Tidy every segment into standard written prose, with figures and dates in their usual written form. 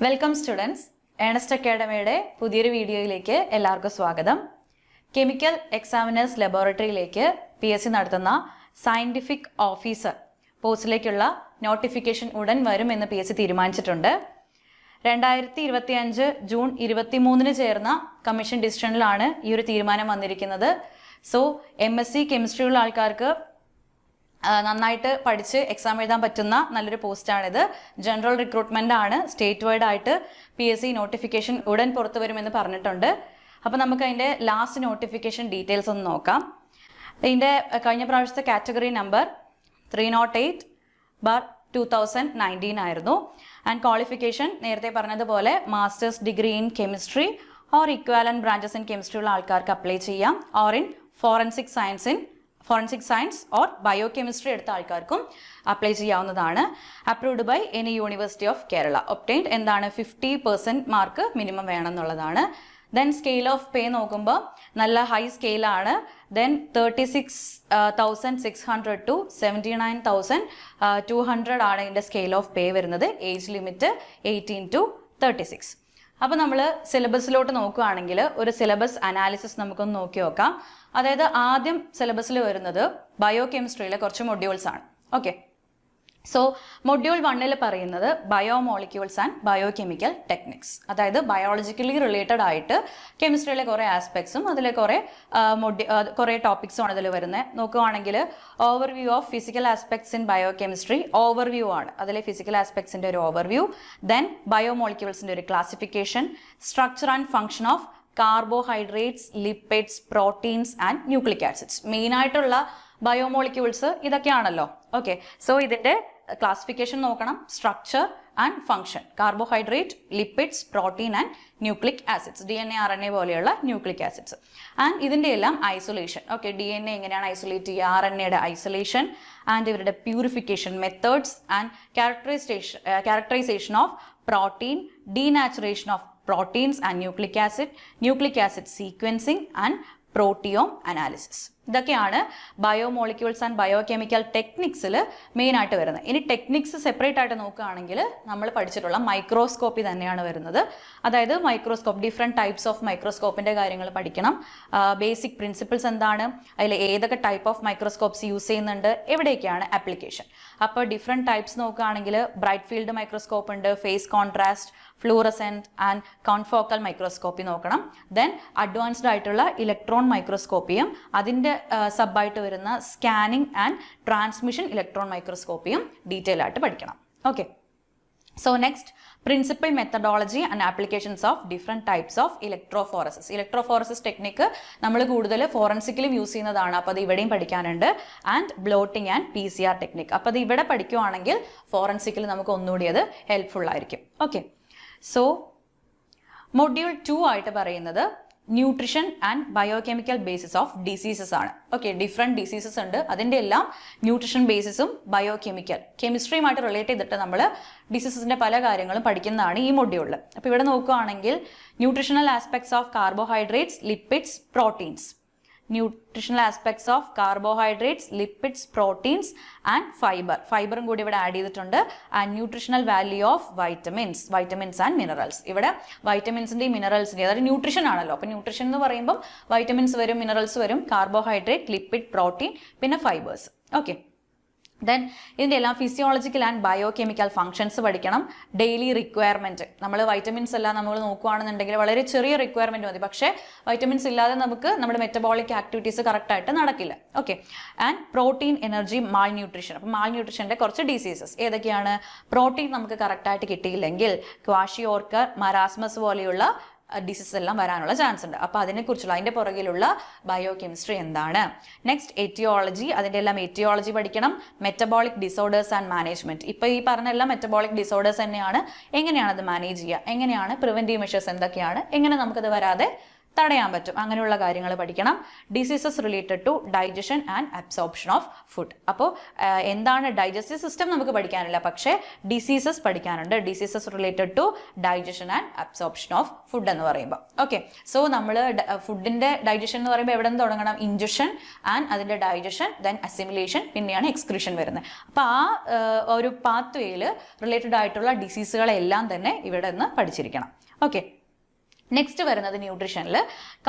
Welcome students. Ernest അക്കാഡമിയുടെ പുതിയൊരു വീഡിയോയിലേക്ക് എല്ലാവർക്കും സ്വാഗതം. കെമിക്കൽ എക്സാമിനേഴ്സ് ലബോറട്ടറിയിലേക്ക് PSC നടത്തുന്ന സയന്റിഫിക് ഓഫീസർ പോസ്റ്റിലേക്കുള്ള നോട്ടിഫിക്കേഷൻ ഉടൻ വരുമെന്ന് PSC തീരുമാനിച്ചിട്ടുണ്ട്. 2025 ജൂൺ 23 ചേർന്ന കമ്മീഷൻ ഡിസിഷനിലാണ് ഈ ഒരു തീരുമാനം വന്നിരിക്കുന്നത്. സോ MSc കെമിസ്ട്രിയുള്ള ആൾക്കാർക്ക് നന്നായിട്ട് പഠിച്ച് എക്സാം എഴുതാൻ പറ്റുന്ന നല്ലൊരു പോസ്റ്റാണിത്. ജനറൽ റിക്രൂട്ട്മെന്റ് ആണ്. സ്റ്റേറ്റ് വൈഡ് ആയിട്ട് PSC നോട്ടിഫിക്കേഷൻ ഉടൻ പുറത്തു വരുമെന്ന് പറഞ്ഞിട്ടുണ്ട്. അപ്പം നമുക്ക് അതിൻ്റെ ലാസ്റ്റ് നോട്ടിഫിക്കേഷൻ ഡീറ്റെയിൽസ് ഒന്ന് നോക്കാം. ഇതിൻ്റെ കഴിഞ്ഞ പ്രാവശ്യത്തെ കാറ്റഗറി നമ്പർ 308/2019 ആയിരുന്നു. ആൻഡ് ക്വാളിഫിക്കേഷൻ നേരത്തെ പറഞ്ഞതുപോലെ masters degree in chemistry or equivalent branches in chemistry ഉള്ള ആൾക്കാർക്ക് അപ്ലൈ ചെയ്യാം. Or in forensic science or biochemistry എടുത്ത ആൾക്കാർക്കും അപ്ലൈ ചെയ്യാവുന്നതാണ്. Approved by any university of Kerala. Obtained എന്താണ് 50% മാർക്ക് മിനിമം വേണമെന്നുള്ളതാണ്. ദെൻ സ്കെയിൽ ഓഫ് പേ നോക്കുമ്പോൾ നല്ല ഹൈ സ്കെയിലാണ്. ദെൻ 36,600 to 79,200 ആണ് ഇതിൻ്റെ സ്കെയിൽ ഓഫ് പേ വരുന്നത്. Age limit 18 to 36. അപ്പോൾ നമ്മൾ സിലബസിലോട്ട് നോക്കുകയാണെങ്കിൽ ഒരു സിലബസ് അനാലിസിസ് നമുക്കൊന്ന് നോക്കി നോക്കാം. അതായത് ആദ്യം സിലബസിൽ വരുന്നത് ബയോകെമിസ്ട്രിയിലെ കുറച്ച് മൊഡ്യൂൾസ് ആണ്. ഓക്കെ, സോ മൊഡ്യൂൾ 1 പറയുന്നത് ബയോമോളിക്യൂൾസ് ആൻഡ് ബയോകെമിക്കൽ ടെക്നിക്സ്. അതായത് ബയോളജിക്കലി റിലേറ്റഡ് ആയിട്ട് കെമിസ്ട്രിയിലെ കുറേ ആസ്പെക്ട്സും അതിലെ കുറേ ടോപ്പിക്സും ആണ് ഇതിൽ വരുന്നത്. നോക്കുകയാണെങ്കിൽ overview of physical aspects in biochemistry overview ആണ്. അതിലെ ഫിസിക്കൽ ആസ്പെക്ട്സിൻ്റെ ഒരു ഓവർവ്യൂ. ദെൻ ബയോമോളിക്യൂൾസിൻ്റെ ഒരു classification, structure and function of carbohydrates, lipids, proteins and nucleic acids. മെയിനായിട്ടുള്ള ബയോമോളിക്യൂൾസ് ഇതൊക്കെയാണല്ലോ. ഓക്കെ, സോ ഇതിൻ്റെ ക്ലാസിഫിക്കേഷൻ നോക്കണം, structure and function, carbohydrate, lipids, protein and nucleic acids, DNA RNA പോലെയുള്ള nucleic acids. And ഇതിൻ്റെ എല്ലാം isolation. Okay, DNA എങ്ങനെയാണ് isolate ചെയ്യുക, RNAയുടെ isolation and ഇവരുടെ purification methods and characterisation of protein, denaturation of proteins and nucleic acid sequencing and proteome analysis. ഇതൊക്കെയാണ് biomolecules and biochemical ടെക്നിക്സിൽ മെയിനായിട്ട് വരുന്നത്. ഇനി ടെക്നിക്സ് സെപ്പറേറ്റ് ആയിട്ട് നോക്കുകയാണെങ്കിൽ നമ്മൾ പഠിച്ചിട്ടുള്ള മൈക്രോസ്കോപ്പി തന്നെയാണ് വരുന്നത്. അതായത് മൈക്രോസ്കോപ്പ്, ഡിഫറെൻറ്റ് ടൈപ്സ് ഓഫ് മൈക്രോസ്കോപ്പിൻ്റെ കാര്യങ്ങൾ പഠിക്കണം. ബേസിക് പ്രിൻസിപ്പിൾസ് എന്താണ്, അതിൽ ഏതൊക്കെ ടൈപ്പ് ഓഫ് മൈക്രോസ്കോപ്സ് യൂസ് ചെയ്യുന്നുണ്ട്, എവിടെയൊക്കെയാണ് ആപ്ലിക്കേഷൻ. അപ്പോൾ ഡിഫറെൻറ്റ് ടൈപ്സ് നോക്കുകയാണെങ്കിൽ ബ്രൈറ്റ് ഫീൽഡ് മൈക്രോസ്കോപ്പ് ഉണ്ട്, phase contrast, fluorescent and confocal microscopy നോക്കണം. ദെൻ അഡ്വാൻസ്ഡ് ആയിട്ടുള്ള ഇലക്ട്രോൺ മൈക്രോസ്കോപ്പിയും അതിൻ്റെ സബായിട്ട് വരുന്ന സ്കാനിങ് ആൻഡ് ട്രാൻസ്മിഷൻ ഇലക്ട്രോൺ മൈക്രോസ്കോപ്പിയും ഡീറ്റെയിൽ ആയിട്ട് പഠിക്കണം. Okay, so next principle methodology and applications of different types of electrophoresis. Electrophoresis technique നമ്മൾ കൂടുതൽ ഫോറൻസിക്കലും യൂസ് ചെയ്യുന്നതാണ്. അപ്പോൾ അത് ഇവിടെയും പഠിക്കാനുണ്ട്. And blotting and PCR technique. അപ്പോൾ അത് ഇവിടെ പഠിക്കുവാണെങ്കിൽ ഫോറൻസിക്കൽ നമുക്ക് ഒന്നുകൂടി അത് ഹെൽപ്ഫുൾ ആയിരിക്കും. ഓക്കെ, സോ മൊഡ്യൂൾ 2 ആയിട്ട് പറയുന്നത് nutrition and biochemical basis of diseases ആണ്. ഓക്കെ, ഡിഫറെൻറ്റ് ഡിസീസസ് ഉണ്ട്. അതിൻ്റെ എല്ലാം ന്യൂട്രിഷൻ ബേസിസും കെമിസ്ട്രിയുമായിട്ട് റിലേറ്റ് ചെയ്തിട്ട് നമ്മൾ ഡിസീസസിൻ്റെ പല കാര്യങ്ങളും പഠിക്കുന്നതാണ് ഈ മൊഡ്യൂളിൽ. അപ്പോൾ ഇവിടെ നോക്കുകയാണെങ്കിൽ nutritional aspects of carbohydrates, lipids, proteins, nutritional aspects of carbohydrates, lipids, proteins and ഫൈബറും കൂടി ഇവിടെ ആഡ് ചെയ്തിട്ടുണ്ട്. And nutritional value of vitamins and minerals. ഇവിടെ വൈറ്റമിൻസിൻ്റെയും മിനറൽസിൻ്റെയും, അതായത് ന്യൂട്രിഷൻ ആണല്ലോ. അപ്പോൾ ന്യൂട്രിഷൻ എന്ന് പറയുമ്പോൾ വൈറ്റമിൻസ് വരും, മിനറൽസ് വരും, കാർബോഹൈഡ്രേറ്റ്, ലിപ്പിഡ്, പ്രോട്ടീൻ, പിന്നെ ഫൈബേഴ്സ്. ഓക്കെ, ദെൻ ഇതിൻ്റെ എല്ലാം ഫിസിയോളജിക്കൽ ആൻഡ് ബയോകെമിക്കൽ ഫംഗ്ഷൻസ് പഠിക്കണം. ഡെയിലി റിക്വയർമെൻറ്റ്, നമ്മൾ വൈറ്റമിൻസ് എല്ലാം നമ്മൾ നോക്കുകയാണെന്നുണ്ടെങ്കിൽ വളരെ ചെറിയ റിക്വയർമെൻറ്റ് മതി. പക്ഷേ വൈറ്റമിൻസ് ഇല്ലാതെ നമുക്ക് നമ്മുടെ മെറ്റബോളിക് ആക്ടിവിറ്റീസ് കറക്റ്റായിട്ട് നടക്കില്ല. Okay, and protein, energy, mall nutrition. അപ്പോൾ മാൾ ന്യൂട്രീഷൻ്റെ കുറച്ച് ഡിസീസസ് ഏതൊക്കെയാണ്? പ്രോട്ടീൻ നമുക്ക് കറക്റ്റായിട്ട് കിട്ടിയില്ലെങ്കിൽ ക്വാഷിയോർക്കർ, മരാസ്മസ് പോലെയുള്ള ഡിസീസസ് എല്ലാം വരാനുള്ള ചാൻസ് ഉണ്ട്. അപ്പോൾ അതിനെക്കുറിച്ചുള്ള അതിൻ്റെ പുറകിലുള്ള ബയോകെമിസ്ട്രി എന്താണ്. നെക്സ്റ്റ് എറ്റിയോളജി, അതിൻ്റെ എല്ലാം എറ്റിയോളജി പഠിക്കണം. Metabolic disorders and management. ഇപ്പോൾ ഈ പറഞ്ഞ എല്ലാം മെറ്റബോളിക് ഡിസോർഡേഴ്സ് തന്നെയാണ്. എങ്ങനെയാണ് അത് മാനേജ് ചെയ്യുക, എങ്ങനെയാണ് പ്രിവെൻറ്റീവ് മെഷേഴ്സ് എന്തൊക്കെയാണ്, എങ്ങനെ നമുക്കത് വരാതെ തടയാൻ പറ്റും. അങ്ങനെയുള്ള കാര്യങ്ങൾ പഠിക്കണം. Diseases related to digestion and absorption of food. അപ്പോൾ എന്താണ് ഡൈജസ്റ്റീവ് സിസ്റ്റം നമുക്ക് പഠിക്കാനില്ല, പക്ഷേ ഡിസീസസ് പഠിക്കാനുണ്ട്. Diseases related to digestion and absorption of food എന്ന് പറയുമ്പോൾ. ഓക്കെ, സോ നമ്മൾ ഫുഡിന്റെ ഡൈജഷൻ എന്ന് പറയുമ്പോൾ എവിടെ നിന്ന് തുടങ്ങണം? ഇൻജഷൻ ആൻഡ് അതിന്റെ ഡൈജഷൻ, ദെൻ അസിമിലേഷൻ, പിന്നെയാണ് എക്സ്ക്രീഷൻ വരുന്നത്. അപ്പോൾ ആ ഒരു പാത്വേയിൽ റിലേറ്റഡ് ആയിട്ടുള്ള ഡിസീസുകളെല്ലാം തന്നെ ഇവിടെ നിന്ന് പഠിച്ചിരിക്കണം. ഓക്കെ, നെക്സ്റ്റ് വരുന്നത് ന്യൂട്രീഷനിൽ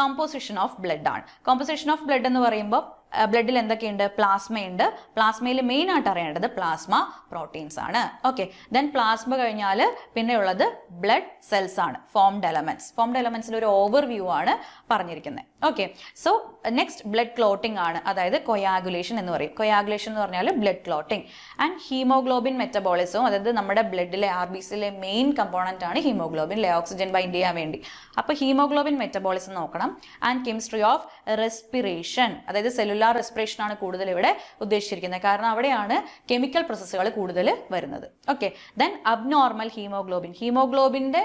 കമ്പോസിഷൻ ഓഫ് ബ്ലഡ് ആണ്. കമ്പോസിഷൻ ഓഫ് ബ്ലഡ് എന്ന് പറയുമ്പോൾ ബ്ലഡിൽ എന്തൊക്കെയുണ്ട്? പ്ലാസ്മയുണ്ട്. പ്ലാസ്മയിൽ മെയിൻ ആയിട്ട് അറിയേണ്ടത് പ്ലാസ്മ പ്രോട്ടീൻസ് ആണ്. ഓക്കെ, ദെൻ പ്ലാസ്മ കഴിഞ്ഞാൽ പിന്നെ ഉള്ളത് ബ്ലഡ് സെൽസ് ആണ്, ഫോംഡ് എലമെന്റ്സ്. ഫോംഡ് എലമെന്റ്സിന്റെ ഒരു ഓവർവ്യൂ ആണ് പറഞ്ഞിരിക്കുന്നത്. Okay, so next blood clotting ആണ്, അതായത് കൊയാഗുലേഷൻ എന്ന് പറയും. കൊയാഗുലേഷൻ എന്ന് പറഞ്ഞാൽ ബ്ലഡ് ക്ലോട്ടിംഗ്. ആൻഡ് ഹീമോഗ്ലോബിൻ മെറ്റബോളിസവും, അതായത് നമ്മുടെ ബ്ലഡിലെ RBCയിലെ മെയിൻ കമ്പോണന്റ് ആണ് ഹീമോഗ്ലോബിൻ, ഓക്സിജൻ ബൈൻഡ് ചെയ്യാൻ വേണ്ടി. അപ്പോൾ ഹീമോഗ്ലോബിൻ മെറ്റബോളിസം നോക്കണം. ആൻഡ് കെമിസ്ട്രി ഓഫ് റെസ്പിറേഷൻ, അതായത് സെല്ലുലാർ റെസ്പിറേഷൻ ആണ് കൂടുതൽ ഇവിടെ ഉദ്ദേശിച്ചിരിക്കുന്നത്, കാരണം അവിടെയാണ് കെമിക്കൽ പ്രോസസ്സുകൾ കൂടുതൽ വരുന്നത്. ഓക്കെ, ദെൻ അബ്നോർമൽ ഹീമോഗ്ലോബിൻ, ഹീമോഗ്ലോബിന്റെ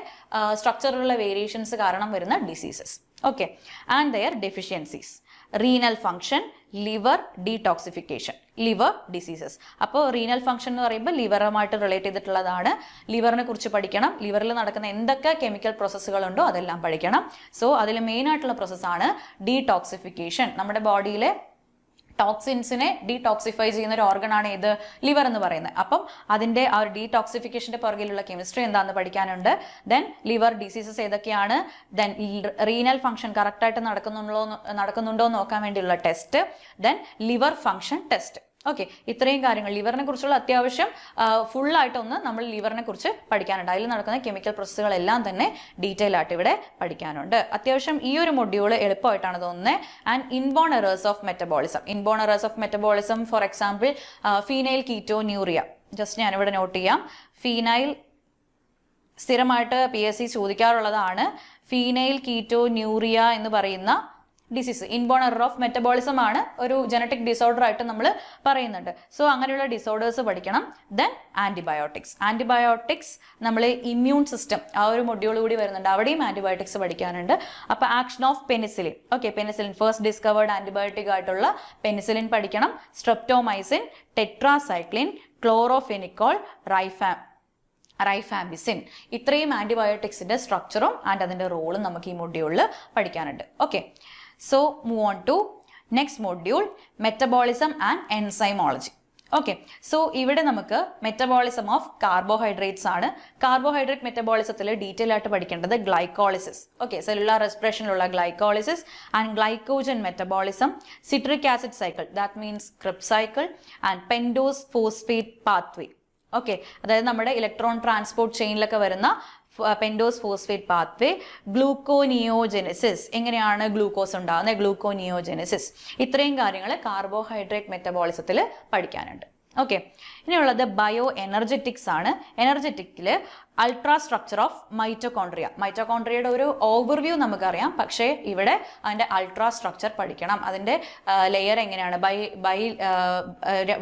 സ്ട്രക്ചറിലുള്ള വേരിയേഷൻസ് കാരണം വരുന്ന diseases. Okay, and their deficiencies. Renal function, liver detoxification, liver diseases. അപ്പോൾ റീനൽ ഫംഗ്ഷൻ എന്ന് പറയുമ്പോൾ ലിവറുമായിട്ട് റിലേറ്റ് ചെയ്തിട്ടുള്ളതാണ്. ലിവറിനെ കുറിച്ച് പഠിക്കണം. ലിവറിൽ നടക്കുന്ന എന്തൊക്കെ കെമിക്കൽ പ്രോസസ്സുകളുണ്ടോ അതെല്ലാം പഠിക്കണം. സോ അതിൽ മെയിൻ ആയിട്ടുള്ള പ്രോസസ്സാണ് ഡീടോക്സിഫിക്കേഷൻ. നമ്മുടെ ബോഡിയിലെ ടോക്സിൻസിനെ ഡീടോക്സിഫൈ ചെയ്യുന്ന ഒരു ഓർഗൺ ആണ് ഇത് ലിവർ എന്ന് പറയുന്നത്. അപ്പം അതിന്റെ ആ ഒരു ഡീടോക്സിഫിക്കേഷന്റെ പുറകിലുള്ള കെമിസ്ട്രി എന്താണെന്ന് പഠിക്കാനുണ്ട്. ദെൻ ലിവർ ഡിസീസസ് ഏതൊക്കെയാണ്, ദെൻ റീനൽ ഫംഗ്ഷൻ കറക്റ്റ് ആയിട്ട് നടക്കുന്നുണ്ടോ നോക്കാൻ വേണ്ടിയുള്ള test, then liver function test. Okay, ഇത്രയും കാര്യങ്ങൾ ലിവറിനെ കുറിച്ചുള്ള അത്യാവശ്യം ഫുള്ളായിട്ടൊന്ന് നമ്മൾ ലിവറിനെ കുറിച്ച് പഠിക്കാനുണ്ട്. അതിൽ നടക്കുന്ന കെമിക്കൽ പ്രോസസ്സുകളെല്ലാം തന്നെ ഡീറ്റെയിൽ ആയിട്ട് ഇവിടെ പഠിക്കാനുണ്ട്. അത്യാവശ്യം ഈ ഒരു മൊഡ്യൂൾ എളുപ്പമായിട്ടാണ് തോന്നുന്നത്. And inborn errors of metabolism. Inborn errors of metabolism, for example phenyl ketonuria. Just ഞാനിവിടെ നോട്ട് ചെയ്യാം. ഫീനൈൽ സ്ഥിരമായിട്ട് PSC ചോദിക്കാറുള്ളതാണ്. ഫീനൈൽ കീറ്റോന്യൂറിയ എന്ന് പറയുന്ന disease inborn error of metabolism ആണ്, ഒരു ജനറ്റിക് ഡിസോർഡർ ആയിട്ട് നമ്മൾ പറയുന്നുണ്ട്. സോ അങ്ങനെയുള്ള ഡിസോർഡേഴ്സ് പഠിക്കണം. Then antibiotics. ആന്റിബയോട്ടിക്സ് നമ്മൾ ഇമ്മ്യൂൺ സിസ്റ്റം ആ ഒരു മൊഡ്യൂൾ കൂടി വരുന്നുണ്ട്, അവിടെയും ആന്റിബയോട്ടിക്സ് പഠിക്കാനുണ്ട്. അപ്പോൾ action of penicillin. Okay, penicillin first discovered antibiotic ആയിട്ടുള്ള പെനിസിലിൻ പഠിക്കണം. Streptomycin, tetracycline, chloramphenicol, rifampicin. ഇത്രയും ആന്റിബയോട്ടിക്സിന്റെ സ്ട്രക്ചറും ആൻഡ് അതിന്റെ റോളും നമുക്ക് ഈ മൊഡ്യൂളിൽ പഠിക്കാനുണ്ട്. Okay, so move on to next module, metabolism and enzymology. Okay, so ഇവിടെ നമുക്ക് മെറ്റബോളിസം ഓഫ് കാർബോഹൈഡ്രേറ്റ്സ് ആണ്. കാർബോഹൈഡ്രേറ്റ് മെറ്റബോളിസത്തിൽ ഡീറ്റെയിൽ ആയിട്ട് പഠിക്കേണ്ടത് ഗ്ലൈക്കോളിസിസ്. ഓക്കെ, സെല്ലുലാർ റെസ്പിറേഷനിലുള്ള glycolysis and glycogen metabolism, citric acid cycle, that means Krebs cycle, and pentose phosphate pathway. Okay, അതായത് നമ്മുടെ electron transport ചെയിനിലൊക്കെ വരുന്ന പെൻഡോസ് ഫോസ്ഫേറ്റ് പാത്വേ, ഗ്ലൂക്കോനിയോജെനസിസ്, എങ്ങനെയാണ് ഗ്ലൂക്കോസ് ഉണ്ടാകുന്നത്, ഗ്ലൂക്കോനിയോജെനസിസ്. ഇത്രയും കാര്യങ്ങൾ കാർബോഹൈഡ്രേറ്റ് മെറ്റബോളിസത്തിൽ പഠിക്കാനുണ്ട്. ഓക്കെ, ഇനിയുള്ളത് ബയോ എനർജറ്റിക്സ് ആണ്. എനർജറ്റിക്കിൽ അൾട്രാ സ്ട്രക്ചർ ഓഫ് മൈറ്റോകോൺട്രിയ. മൈറ്റോകോൺട്രിയയുടെ ഒരു ഓവർവ്യൂ നമുക്കറിയാം, പക്ഷേ ഇവിടെ അതിൻ്റെ അൾട്രാ സ്ട്രക്ചർ പഠിക്കണം. അതിൻ്റെ ലെയർ എങ്ങനെയാണ്,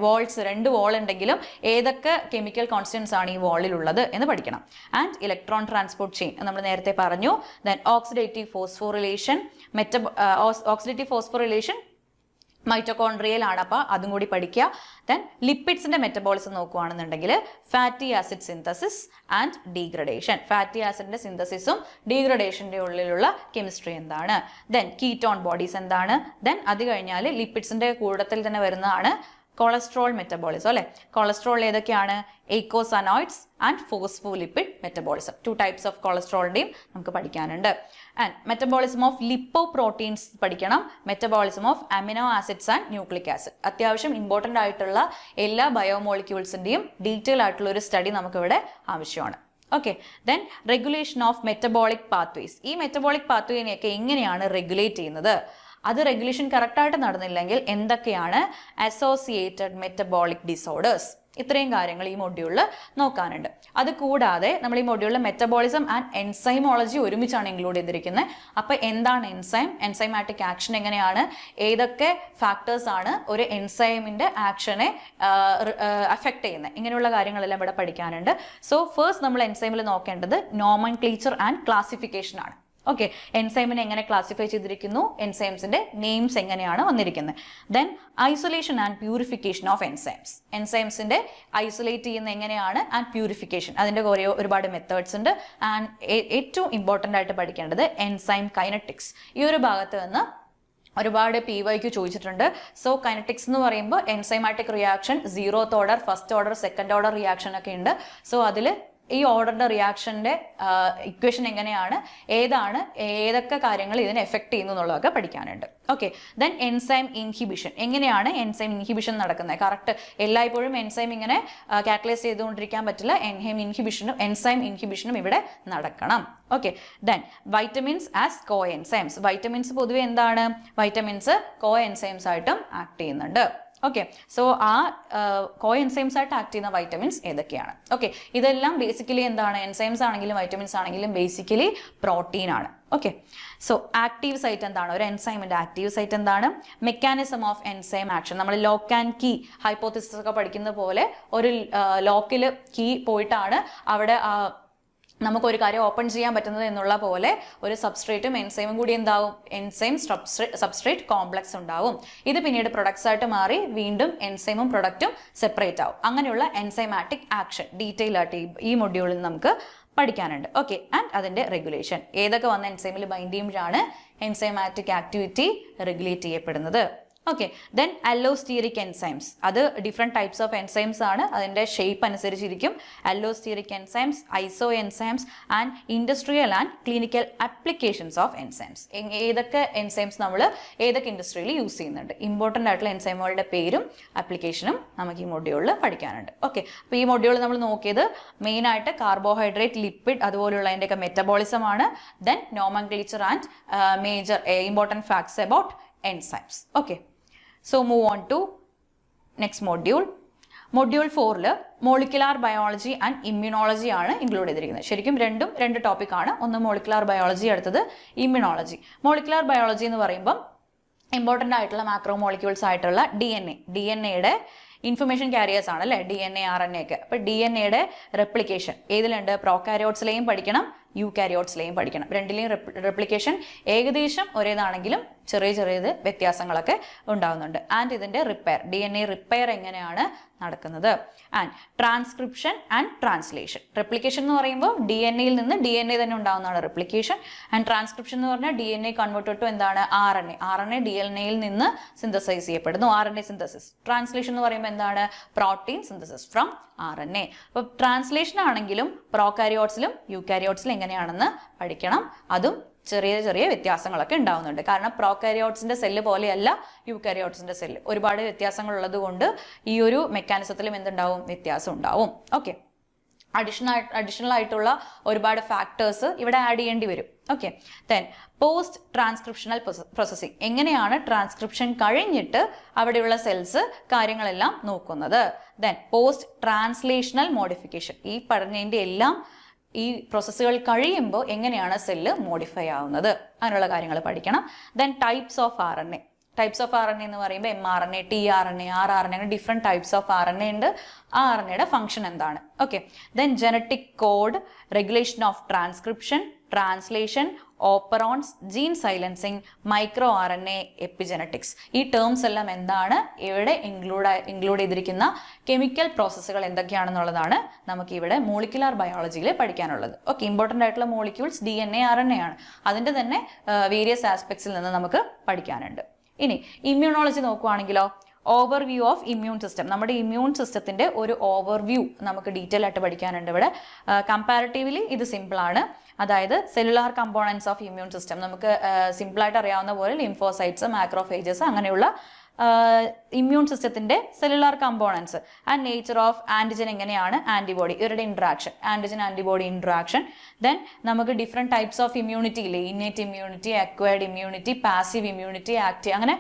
വോൾസ്, 2 വോൾ ഉണ്ടെങ്കിലും ഏതൊക്കെ കെമിക്കൽ കോൺസ്റ്റൻസ് ആണ് ഈ വോളിലുള്ളത് എന്ന് പഠിക്കണം. ആൻഡ് ഇലക്ട്രോൺ ട്രാൻസ്പോർട്ട് ചെയിൻ നമ്മൾ നേരത്തെ പറഞ്ഞു. Then oxidative phosphorylation, oxidative phosphorylation mitochondrial ആണ്, അപ്പോൾ അതും കൂടി പഠിക്കുക. ദെൻ ലിപ്പിഡ്സിന്റെ മെറ്റബോളിസം നോക്കുകയാണെന്നുണ്ടെങ്കിൽ fatty acid synthesis and degradation. Fatty ആസിഡിന്റെ സിന്തസിസും ഡീഗ്രഡേഷന്റെ ഉള്ളിലുള്ള കെമിസ്ട്രി എന്താണ്, ദെൻ കീറ്റോൺ ബോഡീസ് എന്താണ്, ദെൻ അത് കഴിഞ്ഞാൽ ലിപ്പിഡ്സിന്റെ കൂട്ടത്തിൽ തന്നെ വരുന്നതാണ് കൊളസ്ട്രോൾ മെറ്റബോളിസം. അല്ലെ, കൊളസ്ട്രോൾ ഏതൊക്കെയാണ്, eicosanoids and phospholipid metabolism. 2 types of കൊളസ്ട്രോളിന്റെയും നമുക്ക് പഠിക്കാനുണ്ട്. And metabolism of lipoproteins പഠിക്കണം. Metabolism of amino acids and nucleic acid. അത്യാവശ്യം ഇമ്പോർട്ടൻ്റ് ആയിട്ടുള്ള എല്ലാ ബയോമോളിക്യൂൾസിന്റെയും ഡീറ്റെയിൽ ആയിട്ടുള്ള ഒരു സ്റ്റഡി നമുക്കിവിടെ ആവശ്യമാണ്. Okay, then regulation of metabolic pathways. ഈ മെറ്റബോളിക് പാത്വേനെയൊക്കെ എങ്ങനെയാണ് റെഗുലേറ്റ് ചെയ്യുന്നത്, അത് റെഗുലേഷൻ കറക്റ്റായിട്ട് നടന്നില്ലെങ്കിൽ എന്തൊക്കെയാണ് അസോസിയേറ്റഡ് മെറ്റബോളിക് ഡിസോർഡേഴ്സ്. ഇത്രയും കാര്യങ്ങൾ ഈ മൊഡ്യൂളിൽ നോക്കാനുണ്ട്. അത് കൂടാതെ നമ്മൾ ഈ മൊഡ്യൂളിൽ മെറ്റബോളിസം ആൻഡ് എൻസൈമോളജി ഒരുമിച്ചാണ് ഇൻക്ലൂഡ് ചെയ്തിരിക്കുന്നത്. അപ്പോൾ എന്താണ് എൻസൈം, എൻസൈമാറ്റിക് ആക്ഷൻ എങ്ങനെയാണ്, ഏതൊക്കെ ഫാക്ടേഴ്സ് ആണ് ഒരു എൻസൈമിന്റെ ആക്ഷനെ അഫക്റ്റ് ചെയ്യുന്നത്, ഇങ്ങനെയുള്ള കാര്യങ്ങളെല്ലാം ഇവിടെ പഠിക്കാനുണ്ട്. സോ ഫസ്റ്റ് നമ്മൾ എൻസൈമിൽ നോക്കേണ്ടത് നോമൻക്ലേച്ചർ ആൻഡ് ക്ലാസിഫിക്കേഷൻ ആണ്. ഓക്കെ, എൻസൈമിനെ എങ്ങനെ ക്ലാസിഫൈ ചെയ്തിരിക്കുന്നു, എൻസൈംസിന്റെ നെയിംസ് എങ്ങനെയാണ് വന്നിരിക്കുന്നത്. Then isolation and purification of enzymes. എൻസൈംസിന്റെ ഐസൊലേറ്റ് ചെയ്യുന്ന എങ്ങനെയാണ് ആൻഡ് പ്യൂരിഫിക്കേഷൻ, അതിന്റെ ഒരുപാട് മെത്തേഡ്സ് ഉണ്ട്. ആൻഡ് ഏറ്റവും ഇമ്പോർട്ടൻ്റ് ആയിട്ട് പഠിക്കേണ്ടത് എൻസൈം കൈനറ്റിക്സ്. ഈ ഒരു ഭാഗത്ത് നിന്ന് ഒരുപാട് PYQ ചോദിച്ചിട്ടുണ്ട്. സോ കൈനറ്റിക്സ് എന്ന് പറയുമ്പോൾ enzymatic reaction, 0th order, 1st order, 2nd order reaction ഒക്കെ ഉണ്ട്. സോ അതിൽ ഈ ഓർഡറിന്റെ റിയാക്ഷന്റെ ഇക്വേഷൻ എങ്ങനെയാണ്, ഏതൊക്കെ കാര്യങ്ങൾ ഇതിനെ എഫക്ട് ചെയ്യുന്നു എന്നുള്ളതൊക്കെ പഠിക്കാനുണ്ട്. Okay, then enzyme inhibition. എങ്ങനെയാണ് എൻസൈം ഇൻഹിബിഷൻ നടക്കുന്നത്? കറക്റ്റ് എല്ലായ്പ്പോഴും എൻസൈം ഇങ്ങനെ കാറ്റലൈസ് ചെയ്തുകൊണ്ടിരിക്കാൻ പറ്റില്ല. എൻസൈം ഇൻഹിബിഷനും ഇവിടെ നടക്കണം. ഓക്കെ, ദെൻ വൈറ്റമിൻസ് ആസ് കോ എൻസൈംസ്. വൈറ്റമിൻസ് പൊതുവെ എന്താണ്? വൈറ്റമിൻസ് കോ എൻസൈംസ് ആയിട്ടും ആക്ട് ചെയ്യുന്നുണ്ട്. ഓക്കെ, സോ ആ കോ എൻസൈംസ് ആയിട്ട് ആക്ട് ചെയ്യുന്ന വൈറ്റമിൻസ് ഏതൊക്കെയാണ്? ഓക്കെ, ഇതെല്ലാം ബേസിക്കലി എന്താണ്? എൻസൈംസ് ആണെങ്കിലും വൈറ്റമിൻസ് ആണെങ്കിലും ബേസിക്കലി പ്രോട്ടീൻ ആണ്. ഓക്കെ, സോ ആക്റ്റീവ് സൈറ്റ് എന്താണ്? ഒരു എൻസൈമിന്റെ ആക്റ്റീവ് സൈറ്റ് എന്താണ്? Mechanism of enzyme action. നമ്മൾ ലോക്ക് ആൻഡ് കീ ഹൈപ്പോത്തിസിസ് ഒക്കെ പഠിക്കുന്ന പോലെ ഒരു ലോക്കിൽ കീ പോയിട്ടാണ് അവിടെ നമുക്കൊരു കാര്യം ഓപ്പൺ ചെയ്യാൻ പറ്റുന്നത് എന്നുള്ള പോലെ ഒരു സബ്സ്ട്രേറ്റും എൻസൈമും കൂടി എന്താവും? എൻസൈം സബ്സ്ട്രേറ്റ് കോംപ്ലക്സ് ഉണ്ടാവും. ഇത് പിന്നീട് പ്രൊഡക്ട്സ് ആയിട്ട് മാറി വീണ്ടും എൻസൈമും പ്രൊഡക്റ്റും സെപ്പറേറ്റ് ആവും. അങ്ങനെയുള്ള എൻസൈമാറ്റിക് ആക്ഷൻ ഡീറ്റെയിൽ ആയിട്ട് ഈ മൊഡ്യൂളിൽ നമുക്ക് പഠിക്കാനുണ്ട്. ഓക്കെ, ആൻഡ് അതിന്റെ റെഗുലേഷൻ. ഏതൊക്കെ വന്ന എൻസൈമിൽ ബൈൻഡ് ചെയ്യുമ്പോഴാണ് എൻസൈമാറ്റിക് ആക്ടിവിറ്റി റെഗുലേറ്റ് ചെയ്യപ്പെടുന്നത്? Okay, then allosteric enzymes. അത് ഡിഫറെൻറ്റ് ടൈപ്സ് ഓഫ് എൻസൈംസ് ആണ്. അതിൻ്റെ ഷേപ്പ് അനുസരിച്ചിരിക്കും. Allosteric enzymes, isoenzymes and industrial and clinical applications of enzymes. ഏതൊക്കെ എൻസൈംസ് നമ്മൾ ഏതൊക്കെ ഇൻഡസ്ട്രിയിൽ യൂസ് ചെയ്യുന്നുണ്ട്? ഇമ്പോർട്ടൻ്റ് ആയിട്ടുള്ള എൻസൈമുകളുടെ പേരും ആപ്ലിക്കേഷനും നമുക്ക് ഈ മൊഡ്യൂളിൽ പഠിക്കാനുണ്ട്. ഓക്കെ, അപ്പോൾ ഈ മൊഡ്യൂൾ നമ്മൾ നോക്കിയത് മെയിനായിട്ട് കാർബോഹൈഡ്രേറ്റ്, ലിപ്പിഡ് അതുപോലുള്ളതിൻ്റെയൊക്കെ മെറ്റബോളിസം ആണ്. Then nomenclature and major important facts about enzymes. Okay, so move on to next module. Module 4 molecular biology and immunology ആണ് ഇൻക്ലൂഡ് ചെയ്തിരിക്കുന്നത്. ശരിക്കും രണ്ട് ടോപ്പിക് ആണ്. ഒന്ന് മോളിക്കുലാർ ബയോളജി, അടുത്തത് ഇമ്മ്യൂണോളജി. മോളിക്കുലാർ ബയോളജി എന്ന് പറയുമ്പോൾ ഇമ്പോർട്ടൻ്റ് ആയിട്ടുള്ള മാക്രോ മോളിക്യൂൾസ് ആയിട്ടുള്ള DNA-യുടെ ഇൻഫർമേഷൻ കാരിയേഴ്സ് ആണ് അല്ലേ, DNA, RNA ഒക്കെ. അപ്പോൾ DNA-യുടെ റെപ്ലിക്കേഷൻ ഏതിലുണ്ട്? പ്രോകാരിയോട്സിലെയും പഠിക്കണം, യൂകാരിയോട്സിലെയും പഠിക്കണം. രണ്ടിലെയും റെപ്ലിക്കേഷൻ ഏകദേശം ഒരേതാണെങ്കിലും ചെറിയ വ്യത്യാസങ്ങളൊക്കെ ഉണ്ടാകുന്നുണ്ട്. ആൻഡ് ഇതിൻ്റെ റിപ്പയർ, DNA റിപ്പയർ എങ്ങനെയാണ് നടക്കുന്നത്? And transcription and translation. Replication എന്ന് പറയുമ്പോൾ DNA-യിൽ നിന്ന് DNA തന്നെ ഉണ്ടാകുന്നതാണ് റെപ്ലിക്കേഷൻ. ആൻഡ് ട്രാൻസ്ക്രിപ്ഷൻ എന്ന് പറഞ്ഞാൽ DNA കൺവേർട്ടഡ് ടു എന്താണ്? RNA DNA-യിൽ നിന്ന് സിന്തസൈസ് ചെയ്യപ്പെടുന്നു, RNA സിന്തസിസ്. ട്രാൻസ്ലേഷൻ എന്ന് പറയുമ്പോൾ എന്താണ്? Protein synthesis from RNA. അപ്പോൾ ട്രാൻസ്ലേഷൻ ആണെങ്കിലും പ്രോകാരിയോട്സിലും യൂകാരിയോട്സിലും എങ്ങനെയാണെന്ന് പഠിക്കണം. അതും ചെറിയ വ്യത്യാസങ്ങളൊക്കെ ഉണ്ടാവുന്നുണ്ട്. കാരണം പ്രോകാരിയോട്സിന്റെ സെല്ല് പോലെയല്ല യൂകാരിയോട്സിന്റെ സെല്ല്. ഒരുപാട് വ്യത്യാസങ്ങൾ ഉള്ളത് കൊണ്ട് ഈ ഒരു മെക്കാനിസത്തിലും എന്തുണ്ടാവും? വ്യത്യാസം ഉണ്ടാവും. ഓക്കെ, അഡീഷണൽ ആയിട്ടുള്ള ഒരുപാട് ഫാക്ടേഴ്സ് ഇവിടെ ആഡ് ചെയ്യേണ്ടി വരും. Okay, then post transcriptional processing. എങ്ങനെയാണ് ട്രാൻസ്ക്രിപ്ഷൻ കഴിഞ്ഞിട്ട് അവിടെയുള്ള സെൽസ് കാര്യങ്ങളെല്ലാം നോക്കുന്നത്? Then post translational modification. ഈ പറഞ്ഞതിൻ്റെ എല്ലാം ഈ പ്രോസസ്സുകൾ കഴിയുമ്പോൾ എങ്ങനെയാണ് സെല്ല് മോഡിഫൈ ആവുന്നത്, അങ്ങനെയുള്ള കാര്യങ്ങൾ പഠിക്കണം. Then types of RNA. Types of RNA എന്ന് പറയുമ്പോൾ mRNA, tRNA, rRNA, അങ്ങനെ ഡിഫറെൻറ്റ് ടൈപ്സ് ഓഫ് RNA ഉണ്ട്. ആ RNA-യുടെ ഫംഗ്ഷൻ എന്താണ്? Okay, then genetic code, regulation of transcription, translation, operons, gene silencing, micro RNA, epigenetics. ഈ ടേംസ് എല്ലാം എന്താണ്? ഇവിടെ ഇൻക്ലൂഡ് ചെയ്തിരിക്കുന്ന കെമിക്കൽ പ്രോസസ്സുകൾ എന്തൊക്കെയാണെന്നുള്ളതാണ് നമുക്ക് ഇവിടെ മോളിക്കുലാർ ബയോളജിയിൽ പഠിക്കാനുള്ളത്. ഓക്കെ, ഇമ്പോർട്ടൻ്റ് ആയിട്ടുള്ള മോളിക്യൂൾസ് DNA, RNA ആണ്. അതിൻ്റെ തന്നെ വേരിയസ് ആസ്പെക്ട്സിൽ നിന്ന് നമുക്ക് പഠിക്കാനുണ്ട്. ഇനി ഇമ്മ്യൂണോളജി നോക്കുവാണെങ്കിലോ, ഓവർവ്യൂ ഓഫ് ഇമ്മ്യൂൺ സിസ്റ്റം. നമ്മുടെ ഇമ്മ്യൂൺ സിസ്റ്റത്തിൻ്റെ ഒരു ഓവർവ്യൂ നമുക്ക് ഡീറ്റെയിൽ ആയിട്ട് പഠിക്കാനുണ്ട് ഇവിടെ. കമ്പാരിറ്റീവ്ലി ഇത് സിമ്പിളാണ്. അതായത് cellular components of immune system നമുക്ക് സിമ്പിളായിട്ട് അറിയാവുന്ന പോലെ ലിംഫോസൈറ്റ്സ്, മാക്രോഫേജസ്, അങ്ങനെയുള്ള ഇമ്മ്യൂൺ സിസ്റ്റത്തിന്റെ cellular components. And nature of antigen എങ്ങനെയാണ്? ആന്റിബോഡി, ഇവരുടെ interaction, antigen antibody interaction. Then നമുക്ക് ഡിഫറെൻറ്റ് ടൈപ്സ് ഓഫ് ഇമ്മ്യൂണിറ്റി ഇല്ലേ, innate immunity, acquired immunity, passive immunity, active, അങ്ങനെ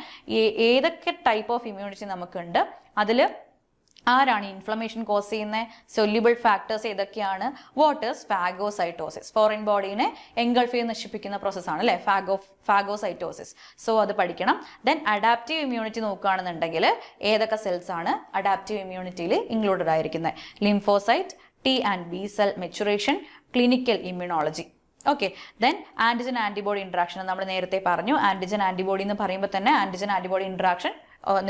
ഏതൊക്കെ ടൈപ്പ് ഓഫ് ഇമ്മ്യൂണിറ്റി നമുക്കുണ്ട്. അതിൽ ആരാണ് ഇൻഫ്ലമേഷൻ കോസ് ചെയ്യുന്നത്? സൊല്യൂബിൾ ഫാക്ടേഴ്സ് ഏതൊക്കെയാണ്? What is phagocytosis? ഫോറിൻ ബോഡീനെ എൻഗൾഫ് ചെയ്ത് നശിപ്പിക്കുന്ന പ്രോസസ്സാണ് അല്ലേ ഫാഗോസൈറ്റോസിസ്. സോ അത് പഠിക്കണം. ദെൻ അഡാപ്റ്റീവ് ഇമ്മ്യൂണിറ്റി നോക്കുകയാണെന്നുണ്ടെങ്കിൽ ഏതൊക്കെ സെൽസ് ആണ് അഡാപ്റ്റീവ് ഇമ്മ്യൂണിറ്റിയിൽ ഇൻക്ലൂഡഡ് ആയിരിക്കുന്നത്? Lymphocyte, T and B cell maturation, clinical immunology. Okay, then antigen antibody interaction നമ്മൾ നേരത്തെ പറഞ്ഞു. ആൻറ്റിജൻ ആൻറ്റിബോഡി എന്ന് പറയുമ്പോൾ തന്നെ ആൻറ്റിജൻ ആൻറ്റിബോഡി ഇൻട്രാക്ഷൻ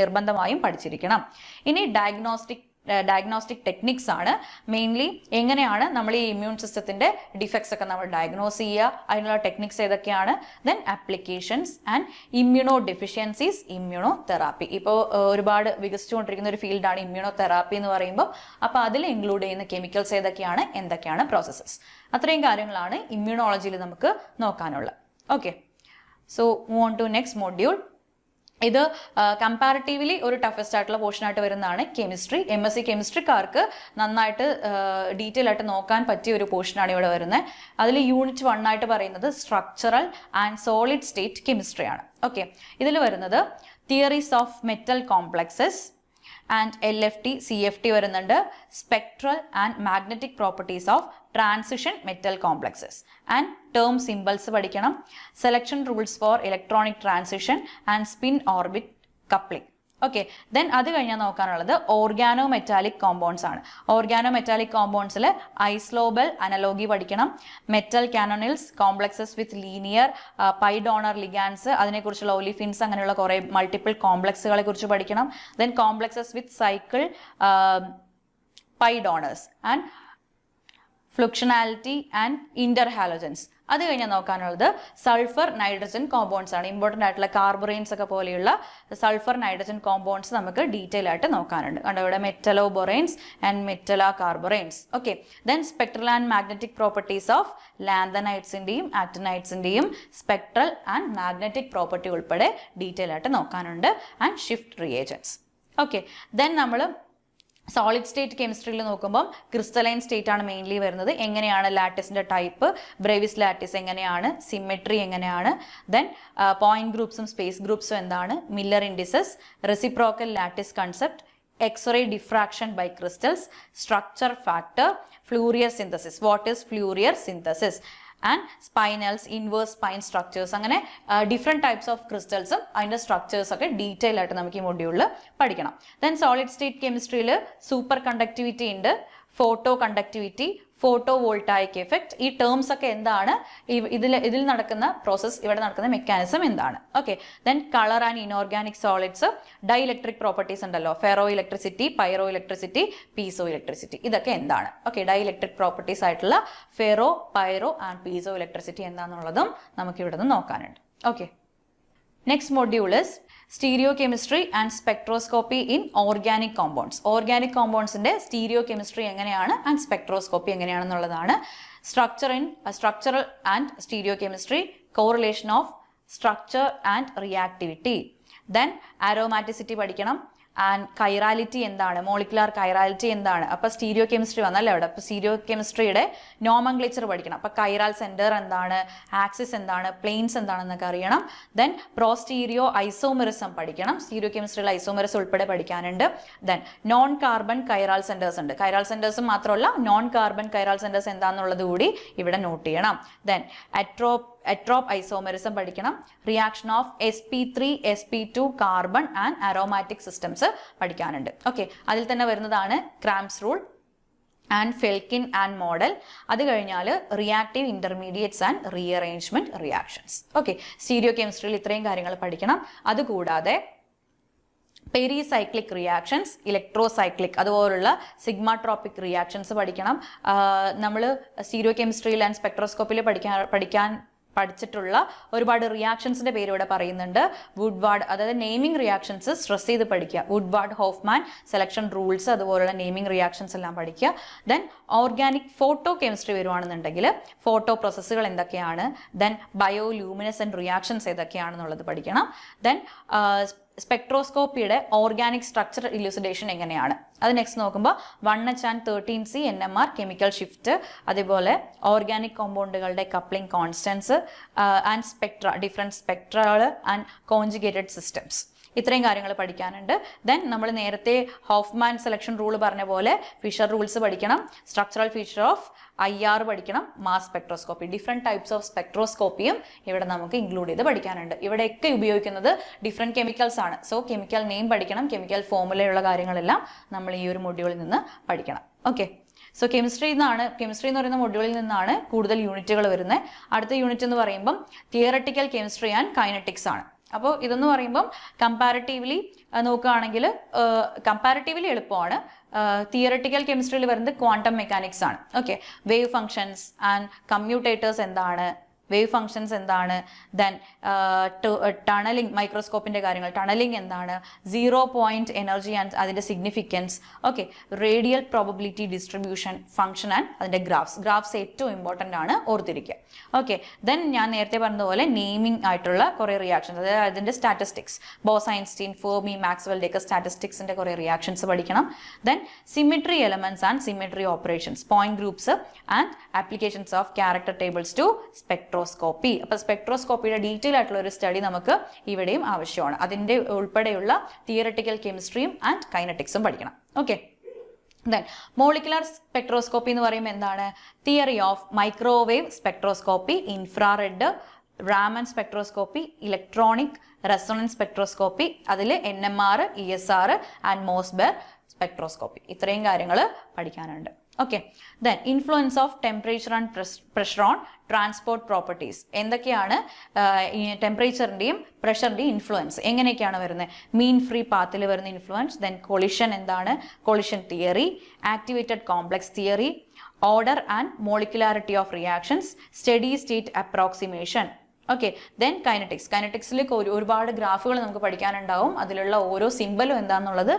നിർബന്ധമായും പഠിച്ചിരിക്കണം. ഇനി ഡയഗ്നോസ്റ്റിക് ടെക്നിക്സ് ആണ്. മെയിൻലി എങ്ങനെയാണ് നമ്മൾ ഈ ഇമ്മ്യൂൺ സിസ്റ്റത്തിന്റെ ഡിഫക്ട്സ് ഒക്കെ നമ്മൾ ഡയഗ്നോസ് ചെയ്യുക, അതിനുള്ള ടെക്നിക്സ് ഏതൊക്കെയാണ്. Then applications and immuno deficiencies, immuno therapy. ഇപ്പോൾ ഒരുപാട് വികസിച്ചുകൊണ്ടിരിക്കുന്ന ഒരു ഫീൽഡാണ് ഇമ്മ്യൂണോ തെറാപ്പി എന്ന് പറയുമ്പോൾ. അപ്പോൾ അതിൽ ഇൻക്ലൂഡ് ചെയ്യുന്ന കെമിക്കൽസ് ഏതൊക്കെയാണ്, എന്തൊക്കെയാണ് പ്രോസസ്സസ്, അത്രയും കാര്യങ്ങളാണ് ഇമ്മ്യൂണോളജിയിൽ നമുക്ക് നോക്കാനുള്ളത്. Okay, so move on to next module. ഇത് കമ്പാരിറ്റീവ്ലി ഒരു ടഫസ്റ്റ് ആയിട്ടുള്ള പോർഷൻ ആയിട്ട് വരുന്നതാണ് കെമിസ്ട്രി. MSc കെമിസ്ട്രിക്കാർക്ക് നന്നായിട്ട് ഡീറ്റെയിൽ ആയിട്ട് നോക്കാൻ പറ്റിയ ഒരു പോർഷനാണ് ഇവിടെ വരുന്നത്. അതിൽ യൂണിറ്റ് 1 ആയിട്ട് പറയുന്നത് structural and solid state chemistry ആണ്. ഓക്കെ, ഇതിൽ വരുന്നത് theories of metal complexes and LFT CFT വരുന്നുണ്ട്. Spectral and magnetic properties of transition metal complexes and term symbols പഠിക്കണം. Selection rules for electronic transition and spin orbit coupling. Okay, then അത് കഴിഞ്ഞാൽ നോക്കാനുള്ളത് organometallic compounds ആണ്. Organometallic കോമ്പൗണ്ട്സിൽ isolobal analogy പഠിക്കണം. Metal carbonyls, complexes with linear pi donor ligands, അതിനെക്കുറിച്ചുള്ള olefins, അങ്ങനെയുള്ള കുറേ മൾട്ടിപ്പിൾ കോംപ്ലക്സുകളെ കുറിച്ച് പഠിക്കണം. Then complexes with cycle pi donors and fluxionality and interhalogens. അത് കഴിഞ്ഞാൽ നോക്കാനുള്ളത് സൾഫർ നൈട്രജൻ കോമ്പൗണ്ട്സ് ആണ്. ഇമ്പോർട്ടൻ്റ് ആയിട്ടുള്ള കാർബറൈൻസ് ഒക്കെ പോലെയുള്ള സൾഫർ നൈട്രജൻ കോമ്പൗണ്ട്സ് നമുക്ക് ഡീറ്റെയിൽ ആയിട്ട് നോക്കാനുണ്ട്. കണ്ടോ ഇവിടെ metalloboranes and metallacarboranes. Okay, then spectral and magnetic properties of ലാന്തനൈറ്റ്സിന്റെയും ആക്ടിനൈറ്റ്സിന്റെയും സ്പെക്ട്രൽ ആൻഡ് മാഗ്നറ്റിക് പ്രോപ്പർട്ടി ഉൾപ്പെടെ ഡീറ്റെയിൽ ആയിട്ട് നോക്കാനുണ്ട്. And shift reagents. Okay, then നമ്മൾ സോളിഡ് സ്റ്റേറ്റ് കെമിസ്ട്രിയിൽ നോക്കുമ്പോൾ ക്രിസ്റ്റലൈൻ സ്റ്റേറ്റ് ആണ് മെയിൻലി വരുന്നത്. എങ്ങനെയാണ് ലാറ്റിസിന്റെ ടൈപ്പ്, ബ്രേവിസ് ലാറ്റിസ് എങ്ങനെയാണ്, സിമെട്രി എങ്ങനെയാണ്, ദെൻ പോയിന്റ് ഗ്രൂപ്പ്സും സ്പേസ് ഗ്രൂപ്പ്സും എന്താണ്, Miller indices, reciprocal lattice concept, X ray diffraction by crystals, structure factor, Fourier synthesis, what is Fourier synthesis, and spinels, inverse spinel structures, അങ്ങനെ ഡിഫറെൻറ്റ് ടൈപ്സ് ഓഫ് ക്രിസ്റ്റൽസും അതിൻ്റെ structures ഒക്കെ ഡീറ്റെയിൽ ആയിട്ട് നമുക്ക് ഈ മൊഡ്യൂളിൽ പഠിക്കണം. ദെൻ സോളിഡ് സ്റ്റേറ്റ് കെമിസ്ട്രിയിൽ സൂപ്പർ കണ്ടക്ടിവിറ്റി ഉണ്ട്, photoconductivity, photovoltaic effect. ഈ ടേംസ് ഒക്കെ എന്താണ്, ഇതിൽ നടക്കുന്ന പ്രോസസ്, ഇവിടെ നടക്കുന്ന മെക്കാനിസം എന്താണ്. Okay, then colour and inorganic solids, dielectric properties ഉണ്ടല്ലോ, ferroelectricity, pyroelectricity, piezoelectricity, ഇതൊക്കെ എന്താണ്. ഓക്കെ, ഡൈ ഇലക്ട്രിക് പ്രോപ്പർട്ടീസ് ആയിട്ടുള്ള ferro, pyro and piezo electricity എന്താണെന്നുള്ളതും നമുക്ക് ഇവിടെ നിന്ന് നോക്കാനുണ്ട്. Okay, next module is stereochemistry and spectroscopy in organic compounds. Organic കോമ്പൗണ്ട്സിന്റെ സ്റ്റീരിയോ കെമിസ്ട്രി എങ്ങനെയാണ് ആൻഡ് സ്പെക്ട്രോസ്കോപ്പി എങ്ങനെയാണെന്നുള്ളതാണ്. Structural and stereochemistry, correlation of structure and reactivity, then aromaticity പഠിക്കണം. And chirality എന്താണ്, മോളിക്കുലാർ കൈറാലിറ്റി എന്താണ്. അപ്പോൾ stereo chemistry വന്നല്ലേ അവിടെ. അപ്പോൾ സ്റ്റീരിയോ കെമിസ്ട്രിയുടെ നോമൻക്ലേച്ചർ പഠിക്കണം. അപ്പോൾ കൈറാൽ സെന്റർ എന്താണ്, ആക്സിസ് എന്താണ്, പ്ലെയിൻസ് എന്താണെന്നൊക്കെ അറിയണം. ദെൻ പ്രോസ്റ്റീരിയോ ഐസോമെറിസം പഠിക്കണം. സ്റ്റീരിയോ കെമിസ്ട്രിയിൽ ഐസോമെറിസം ഉൾപ്പെടെ പഠിക്കാനുണ്ട്. ദെൻ നോൺ കാർബൺ കൈറാൽ സെന്റേഴ്സ് ഉണ്ട്. കൈറാൽ സെന്റേഴ്സും മാത്രമല്ല നോൺ കാർബൺ കൈറാൽ സെന്റേഴ്സ് എന്താണെന്നുള്ളത് കൂടി ഇവിടെ നോട്ട് ചെയ്യണം. ദെൻ എട്രോപ്പ് ഐസോമെറിസം പഠിക്കണം. Reaction of sp3 sp2 carbon and aromatic systems പഠിക്കാനുണ്ട്. ഓക്കെ, അതിൽ തന്നെ വരുന്നതാണ് Cram's rule and Felkin and model. അത് കഴിഞ്ഞാൽ reactive intermediates and rearrangement reactions. Okay, സ്റ്റീരിയോ കെമിസ്ട്രിയിൽ ഇത്രയും കാര്യങ്ങൾ പഠിക്കണം. അതുകൂടാതെ പെരിസൈക്ലിക് റിയാക്ഷൻസ്, ഇലക്ട്രോസൈക്ലിക്, അതുപോലുള്ള സിഗ്മാട്രോപിക് റിയാക്ഷൻസ് പഠിക്കണം. നമ്മൾ സ്റ്റീരിയോ കെമിസ്ട്രിയിൽ ആൻഡ് സ്പെക്ട്രോസ്കോപ്പിയിൽ പഠിച്ചിട്ടുള്ള ഒരുപാട് റിയാക്ഷൻസിന്റെ പേര് ഇവിടെ പറയുന്നുണ്ട്. വുഡ്വാർഡ്, അതായത് നെയിമിംഗ് റിയാക്ഷൻസ് സ്ട്രെസ് ചെയ്ത് പഠിക്കുക. വുഡ്വാർഡ്, ഹോഫ്മാൻ, സെലക്ഷൻ റൂൾസ്, അതുപോലുള്ള നെയിമിംഗ് റിയാക്ഷൻസ് എല്ലാം പഠിക്കുക. ദെൻ ഓർഗാനിക് ഫോട്ടോ കെമിസ്ട്രി വരുവാണെന്നുണ്ടെങ്കിൽ ഫോട്ടോ പ്രോസസ്സുകൾ എന്തൊക്കെയാണ്, ദെൻ ബയോ ലൂമിനസെന്റ് റിയാക്ഷൻസ് ഏതൊക്കെയാണെന്നുള്ളത് പഠിക്കണം. ദെൻ സ്പെക്ട്രോസ്കോപ്പിയുടെ ഓർഗാനിക് സ്ട്രക്ചർ ഇലൂസിഡേഷൻ എങ്ങനെയാണ് അത് നെക്സ്റ്റ് നോക്കുമ്പോൾ 1H and 13C NMR chemical shift, അതേപോലെ ഓർഗാനിക് കോമ്പൗണ്ടുകളുടെ coupling constants and spectra, different സ്പെക്ട്രകൾ ആൻഡ് കോൺജുഗേറ്റഡ് സിസ്റ്റംസ്, ഇത്രയും കാര്യങ്ങൾ പഠിക്കാനുണ്ട്. ദെൻ നമ്മൾ നേരത്തെ ഹോഫ്മാൻ സെലക്ഷൻ റൂൾ പറഞ്ഞ പോലെ ഫിഷർ റൂൾസ് പഠിക്കണം, സ്ട്രക്ചറൽ ഫീച്ചർ ഓഫ് IR പഠിക്കണം, mass spectroscopy, different types of സ്പെക്ട്രോസ്കോപ്പിയും ഇവിടെ നമുക്ക് ഇൻക്ലൂഡ് ചെയ്ത് പഠിക്കാനുണ്ട്. ഇവിടെയൊക്കെ ഉപയോഗിക്കുന്നത് ഡിഫറെൻറ്റ് കെമിക്കൽസ് ആണ്. സോ കെമിക്കൽ നെയിം പഠിക്കണം, കെമിക്കൽ ഫോമുലയുള്ള കാര്യങ്ങളെല്ലാം നമ്മൾ ഈ ഒരു മൊഡ്യൂളിൽ നിന്ന് പഠിക്കണം. ഓക്കെ, സോ കെമിസ്ട്രി എന്ന് പറയുന്ന മൊഡ്യൂളിൽ നിന്നാണ് കൂടുതൽ യൂണിറ്റുകൾ വരുന്നത്. അടുത്ത യൂണിറ്റ് എന്ന് പറയുമ്പം തിയറട്ടിക്കൽ കെമിസ്ട്രി ആൻഡ് കൈനറ്റിക്സ് ആണ്. അപ്പോൾ ഇതെന്ന് പറയുമ്പം കമ്പാരിറ്റീവ്ലി നോക്കുകയാണെങ്കിൽ കമ്പാരിറ്റീവ്ലി എളുപ്പമാണ്. തിയറട്ടിക്കൽ കെമിസ്ട്രിയിൽ വരുന്നത് ക്വാണ്ടം മെക്കാനിക്സ് ആണ്. ഓക്കെ, വേവ് ഫങ്ഷൻസ് ആൻഡ് കമ്മ്യൂട്ടേറ്റേഴ്സ് എന്താണ്, വേവ് ഫങ്ഷൻസ് എന്താണ്, ദെൻ ടണലിംഗ്, മൈക്രോസ്കോപ്പിന്റെ കാര്യങ്ങൾ, ടണലിംഗ് എന്താണ്, 0 പോയിന്റ് എനർജി ആൻഡ് അതിന്റെ significance, okay, radial probability distribution, function and അതിന്റെ ഗ്രാഫ്സ് ഏറ്റവും ഇമ്പോർട്ടൻ്റ് ആണ്, ഓർത്തിരിക്കുക. ഓക്കെ, ദെൻ ഞാൻ നേരത്തെ പറഞ്ഞതുപോലെ നെയിമിംഗ് ആയിട്ടുള്ള കുറേ റിയാക്ഷൻസ്, അതായത് അതിന്റെ സ്റ്റാറ്റിസ്റ്റിക്സ്, ബോസ്-ഐൻസ്റ്റീൻ, ഫെർമി, മാക്സ്വെല്ലിന്റെ ഒക്കെ സ്റ്റാറ്റിസ്റ്റിക്സിന്റെ കുറേ റിയാക്ഷൻസ് പഠിക്കണം. Then symmetry elements and symmetry operations, point groups and applications of character tables to spectroscopy. അപ്പോൾ സ്പെക്ട്രോസ്കോപ്പിയുടെ ഡീറ്റെയിൽ ആയിട്ടുള്ള ഒരു സ്റ്റഡി നമുക്ക് ഇവിടെയും ആവശ്യമാണ്. അതിൻ്റെ ഉൾപ്പെടെയുള്ള തിയറട്ടിക്കൽ കെമിസ്ട്രിയും ആൻഡ് കൈനറ്റിക്സും പഠിക്കണം. ഓക്കെ, ദെൻ മോളിക്കുലർ സ്പെക്ട്രോസ്കോപ്പി എന്ന് പറയുമ്പോൾ എന്താണ്? Theory of microwave spectroscopy, infrared, ramen spectroscopy, electronic resonance spectroscopy, അതിൽ NMR, ESR ആൻഡ് മോസ്ബെർ സ്പെക്ട്രോസ്കോപ്പി. ഇത്രയും കാര്യങ്ങൾ പഠിക്കാനുണ്ട്. Okay, then influence of temperature and pressure on transport properties. എന്തൊക്കെയാണ് ടെമ്പറേച്ചറിൻ്റെയും പ്രഷറിൻ്റെയും ഇൻഫ്ലുവൻസ്, എങ്ങനെയൊക്കെയാണ് വരുന്നത്? മീൻ ഫ്രീ പാത്തിൽ വരുന്ന ഇൻഫ്ലുവൻസ്, ദെൻ കൊളിഷൻ എന്താണ്, collision theory, activated complex theory, order and molecularity of reactions, steady state approximation. Okay, then കൈനറ്റിക്സിൽ ഒരുപാട് ഗ്രാഫുകൾ നമുക്ക് പഠിക്കാനുണ്ടാവും. അതിലുള്ള ഓരോ സിമ്പലും എന്താണെന്നുള്ളത്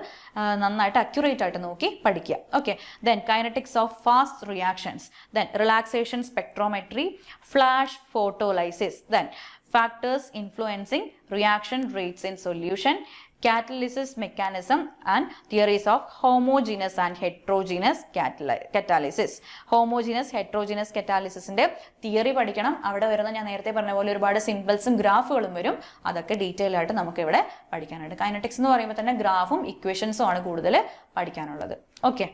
നന്നായിട്ട് അക്യുറേറ്റ് ആയിട്ട് നോക്കി പഠിക്കുക. Okay, then kinetics of fast reactions, then relaxation spectrometry, flash photolysis, then factors influencing reaction rates in solution, catalysis mechanism and theories of homogeneous and heterogeneous catalysis. homogeneous heterogeneous catalysisന്റെ തിയറി പഠിക്കണം. അവിടെ വരുന്ന ഞാൻ നേരത്തെ പറഞ്ഞ പോലെ ഒരുപാട് സിമ്പിൾസും ഗ്രാഫുകളും വരും. അതൊക്കെ ഡീറ്റെയിൽ ആയിട്ട് നമുക്ക് ഇവിടെ പഠിക്കാനുണ്ട്. കൈനറ്റിക്സ് എന്ന് പറയുമ്പോൾ തന്നെ ഗ്രാഫും ഇക്വേഷൻസും ആണ് കൂടുതൽ പഠിക്കാനുള്ളത്. Okay,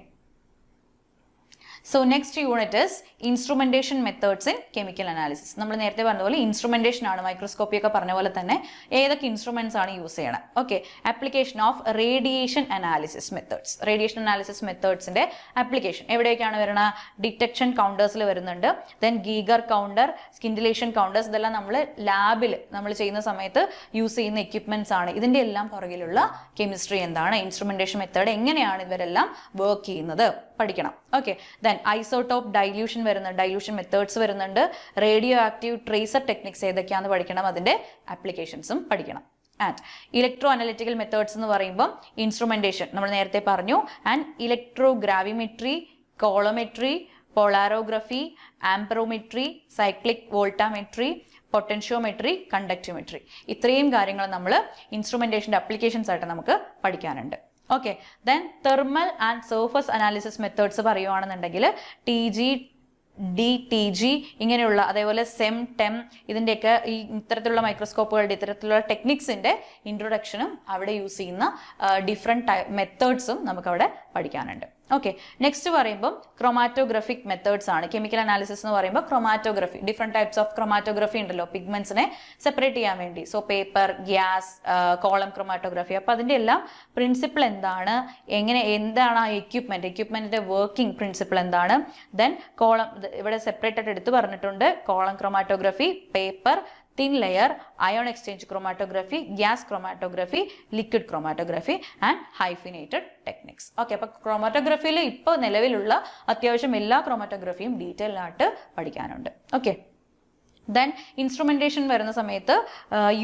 so next unit is instrumentation methods in chemical analysis. നമ്മൾ നേരത്തെ പറഞ്ഞ പോലെ ഇൻസ്ട്രുമെന്റേഷൻ ആണ്, മൈക്രോസ്കോപ്പി ഒക്കെ പറഞ്ഞ പോലെ തന്നെ ഏതൊക്കെ ഇൻസ്ട്രുമെന്റ്സ് ആണ് യൂസ് ചെയ്യണം. Okay, application of radiation analysis methods. Radiation analysis മെത്തേഡ്സിന്റെ ആപ്ലിക്കേഷൻ എവിടെയൊക്കെയാണ് വരുന്നത്? ഡിറ്റക്ഷൻ കൗണ്ടേഴ്സിൽ വരുന്നുണ്ട്, then Geiger counter, scintillation counters, ഇതെല്ലാം നമ്മൾ ലാബിൽ നമ്മൾ ചെയ്യുന്ന സമയത്ത് യൂസ് ചെയ്യുന്ന എക്യുപ്മെന്റ്സ് ആണ്. ഇതിന്റെ എല്ലാം പുറകിലുള്ള കെമിസ്ട്രി എന്താണ്, ഇൻസ്ട്രുമെന്റേഷൻ മെത്തേഡ് എങ്ങനെയാണ് ഇവരെല്ലാം വർക്ക് ചെയ്യുന്നത് പഠിക്കണം. ഓക്കെ, ദെൻ ഐസോടോപ്പ് ഡൈല്യൂഷൻ വരുന്നുണ്ട്, ഡൈല്യൂഷൻ മെത്തേഡ്സ് വരുന്നുണ്ട്, റേഡിയോ ആക്റ്റീവ് ട്രേസർ ടെക്നിക്സ് ഏതൊക്കെയാണെന്ന് പഠിക്കണം, അതിന്റെ ആപ്ലിക്കേഷൻസും പഠിക്കണം. ആൻഡ് ഇലക്ട്രോ അനലിറ്റിക്കൽ മെത്തേഡ്സ് എന്ന് പറയുമ്പോൾ ഇൻസ്ട്രുമെന്റേഷൻ നമ്മൾ നേരത്തെ പറഞ്ഞു, ആൻഡ് ഇലക്ട്രോഗ്രാവിമെട്രി, കോളോമെട്രി, പോളാരോഗ്രഫി, ആംപെറോമെട്രി, സൈക്ലിക് വോൾട്ടാമെട്രി, പൊട്ടൻഷ്യോമെട്രി, കണ്ടക്ടോമെട്രി. ഇത്രയും കാര്യങ്ങൾ നമ്മൾ ഇൻസ്ട്രുമെന്റേഷന്റെ അപ്ലിക്കേഷൻസ് ആയിട്ട് നമുക്ക് പഠിക്കാനുണ്ട്. Okay, then thermal and surface analysis methods പറയുവാണെന്നുണ്ടെങ്കിൽ TG, DTG ഇങ്ങനെയുള്ള, അതേപോലെ സെം, ടെം, ഇതിൻ്റെയൊക്കെ ഈ ഇത്തരത്തിലുള്ള മൈക്രോസ്കോപ്പുകളുടെ ഇത്തരത്തിലുള്ള ടെക്നിക്സിന്റെ ഇൻട്രൊഡക്ഷനും അവിടെ യൂസ് ചെയ്യുന്ന ഡിഫറെൻറ്റ് മെത്തേഡ്സും നമുക്കവിടെ പഠിക്കാനുണ്ട്. ഓക്കെ, നെക്സ്റ്റ് പറയുമ്പോൾ ക്രൊമാറ്റോഗ്രഫിക് മെത്തേഡ്സ് ആണ്. കെമിക്കൽ അനാലിസിസ് എന്ന് പറയുമ്പോൾ chromatography, different types of chromatography ഉണ്ടല്ലോ, പിഗ്മെന്റ്സിനെ സെപ്പറേറ്റ് ചെയ്യാൻ വേണ്ടി. So paper, gas, column chromatography. അപ്പോൾ അതിൻ്റെ എല്ലാം പ്രിൻസിപ്പിൾ എന്താണ്, എന്താണ് ആ എക്യുപ്മെന്റിന്റെ വർക്കിംഗ് പ്രിൻസിപ്പിൾ എന്താണ്. ദെൻ കോളം ഇവിടെ സെപ്പറേറ്റ് ആയിട്ട് എടുത്തു പറഞ്ഞിട്ടുണ്ട്. Column chromatography, paper, thin layer, ion exchange chromatography, gas chromatography, liquid chromatography and hyphenated techniques. Okay, അപ്പോൾ ക്രൊമാറ്റോഗ്രഫിയിൽ ഇപ്പോൾ നിലവിലുള്ള അത്യാവശ്യം എല്ലാ ക്രൊമാറ്റോഗ്രഫിയും ഡീറ്റെയിൽ ആയിട്ട് പഠിക്കാനുണ്ട്. ഓക്കെ, ദെൻ ഇൻസ്ട്രുമെന്റേഷൻ വരുന്ന സമയത്ത്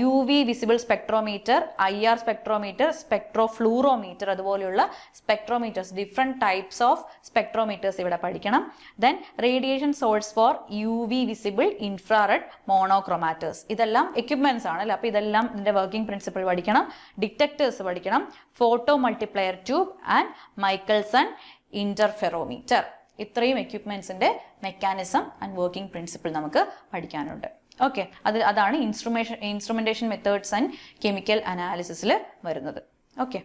UV visible spectrometer, IR spectrometer, spectrofluorometer, അതുപോലെയുള്ള spectrometers, different types of spectrometers ഇവിടെ പഠിക്കണം. Then radiation source for UV visible, infrared, monochromators. ഇതെല്ലാം എക്യുപ്മെന്റ്സ് ആണല്ലോ, അപ്പോൾ ഇതെല്ലാം ഇതിന്റെ വർക്കിംഗ് പ്രിൻസിപ്പിൾ പഠിക്കണം. ഡിറ്റക്ടേഴ്സ് പഠിക്കണം, photo multiplier tube and Michelson interferometer. ഇത്രയും എക്യുപ്മെന്റ്സിന്റെ മെക്കാനിസം ആൻഡ് വർക്കിംഗ് പ്രിൻസിപ്പിൾ നമുക്ക് പഠിക്കാനുണ്ട്. ഓക്കെ, അതാണ് ഇൻസ്ട്രുമെന്റേഷൻ മെത്തേഡ്സ് ആൻഡ് കെമിക്കൽ അനാലിസിസിൽ വരുന്നത്. ഓക്കെ,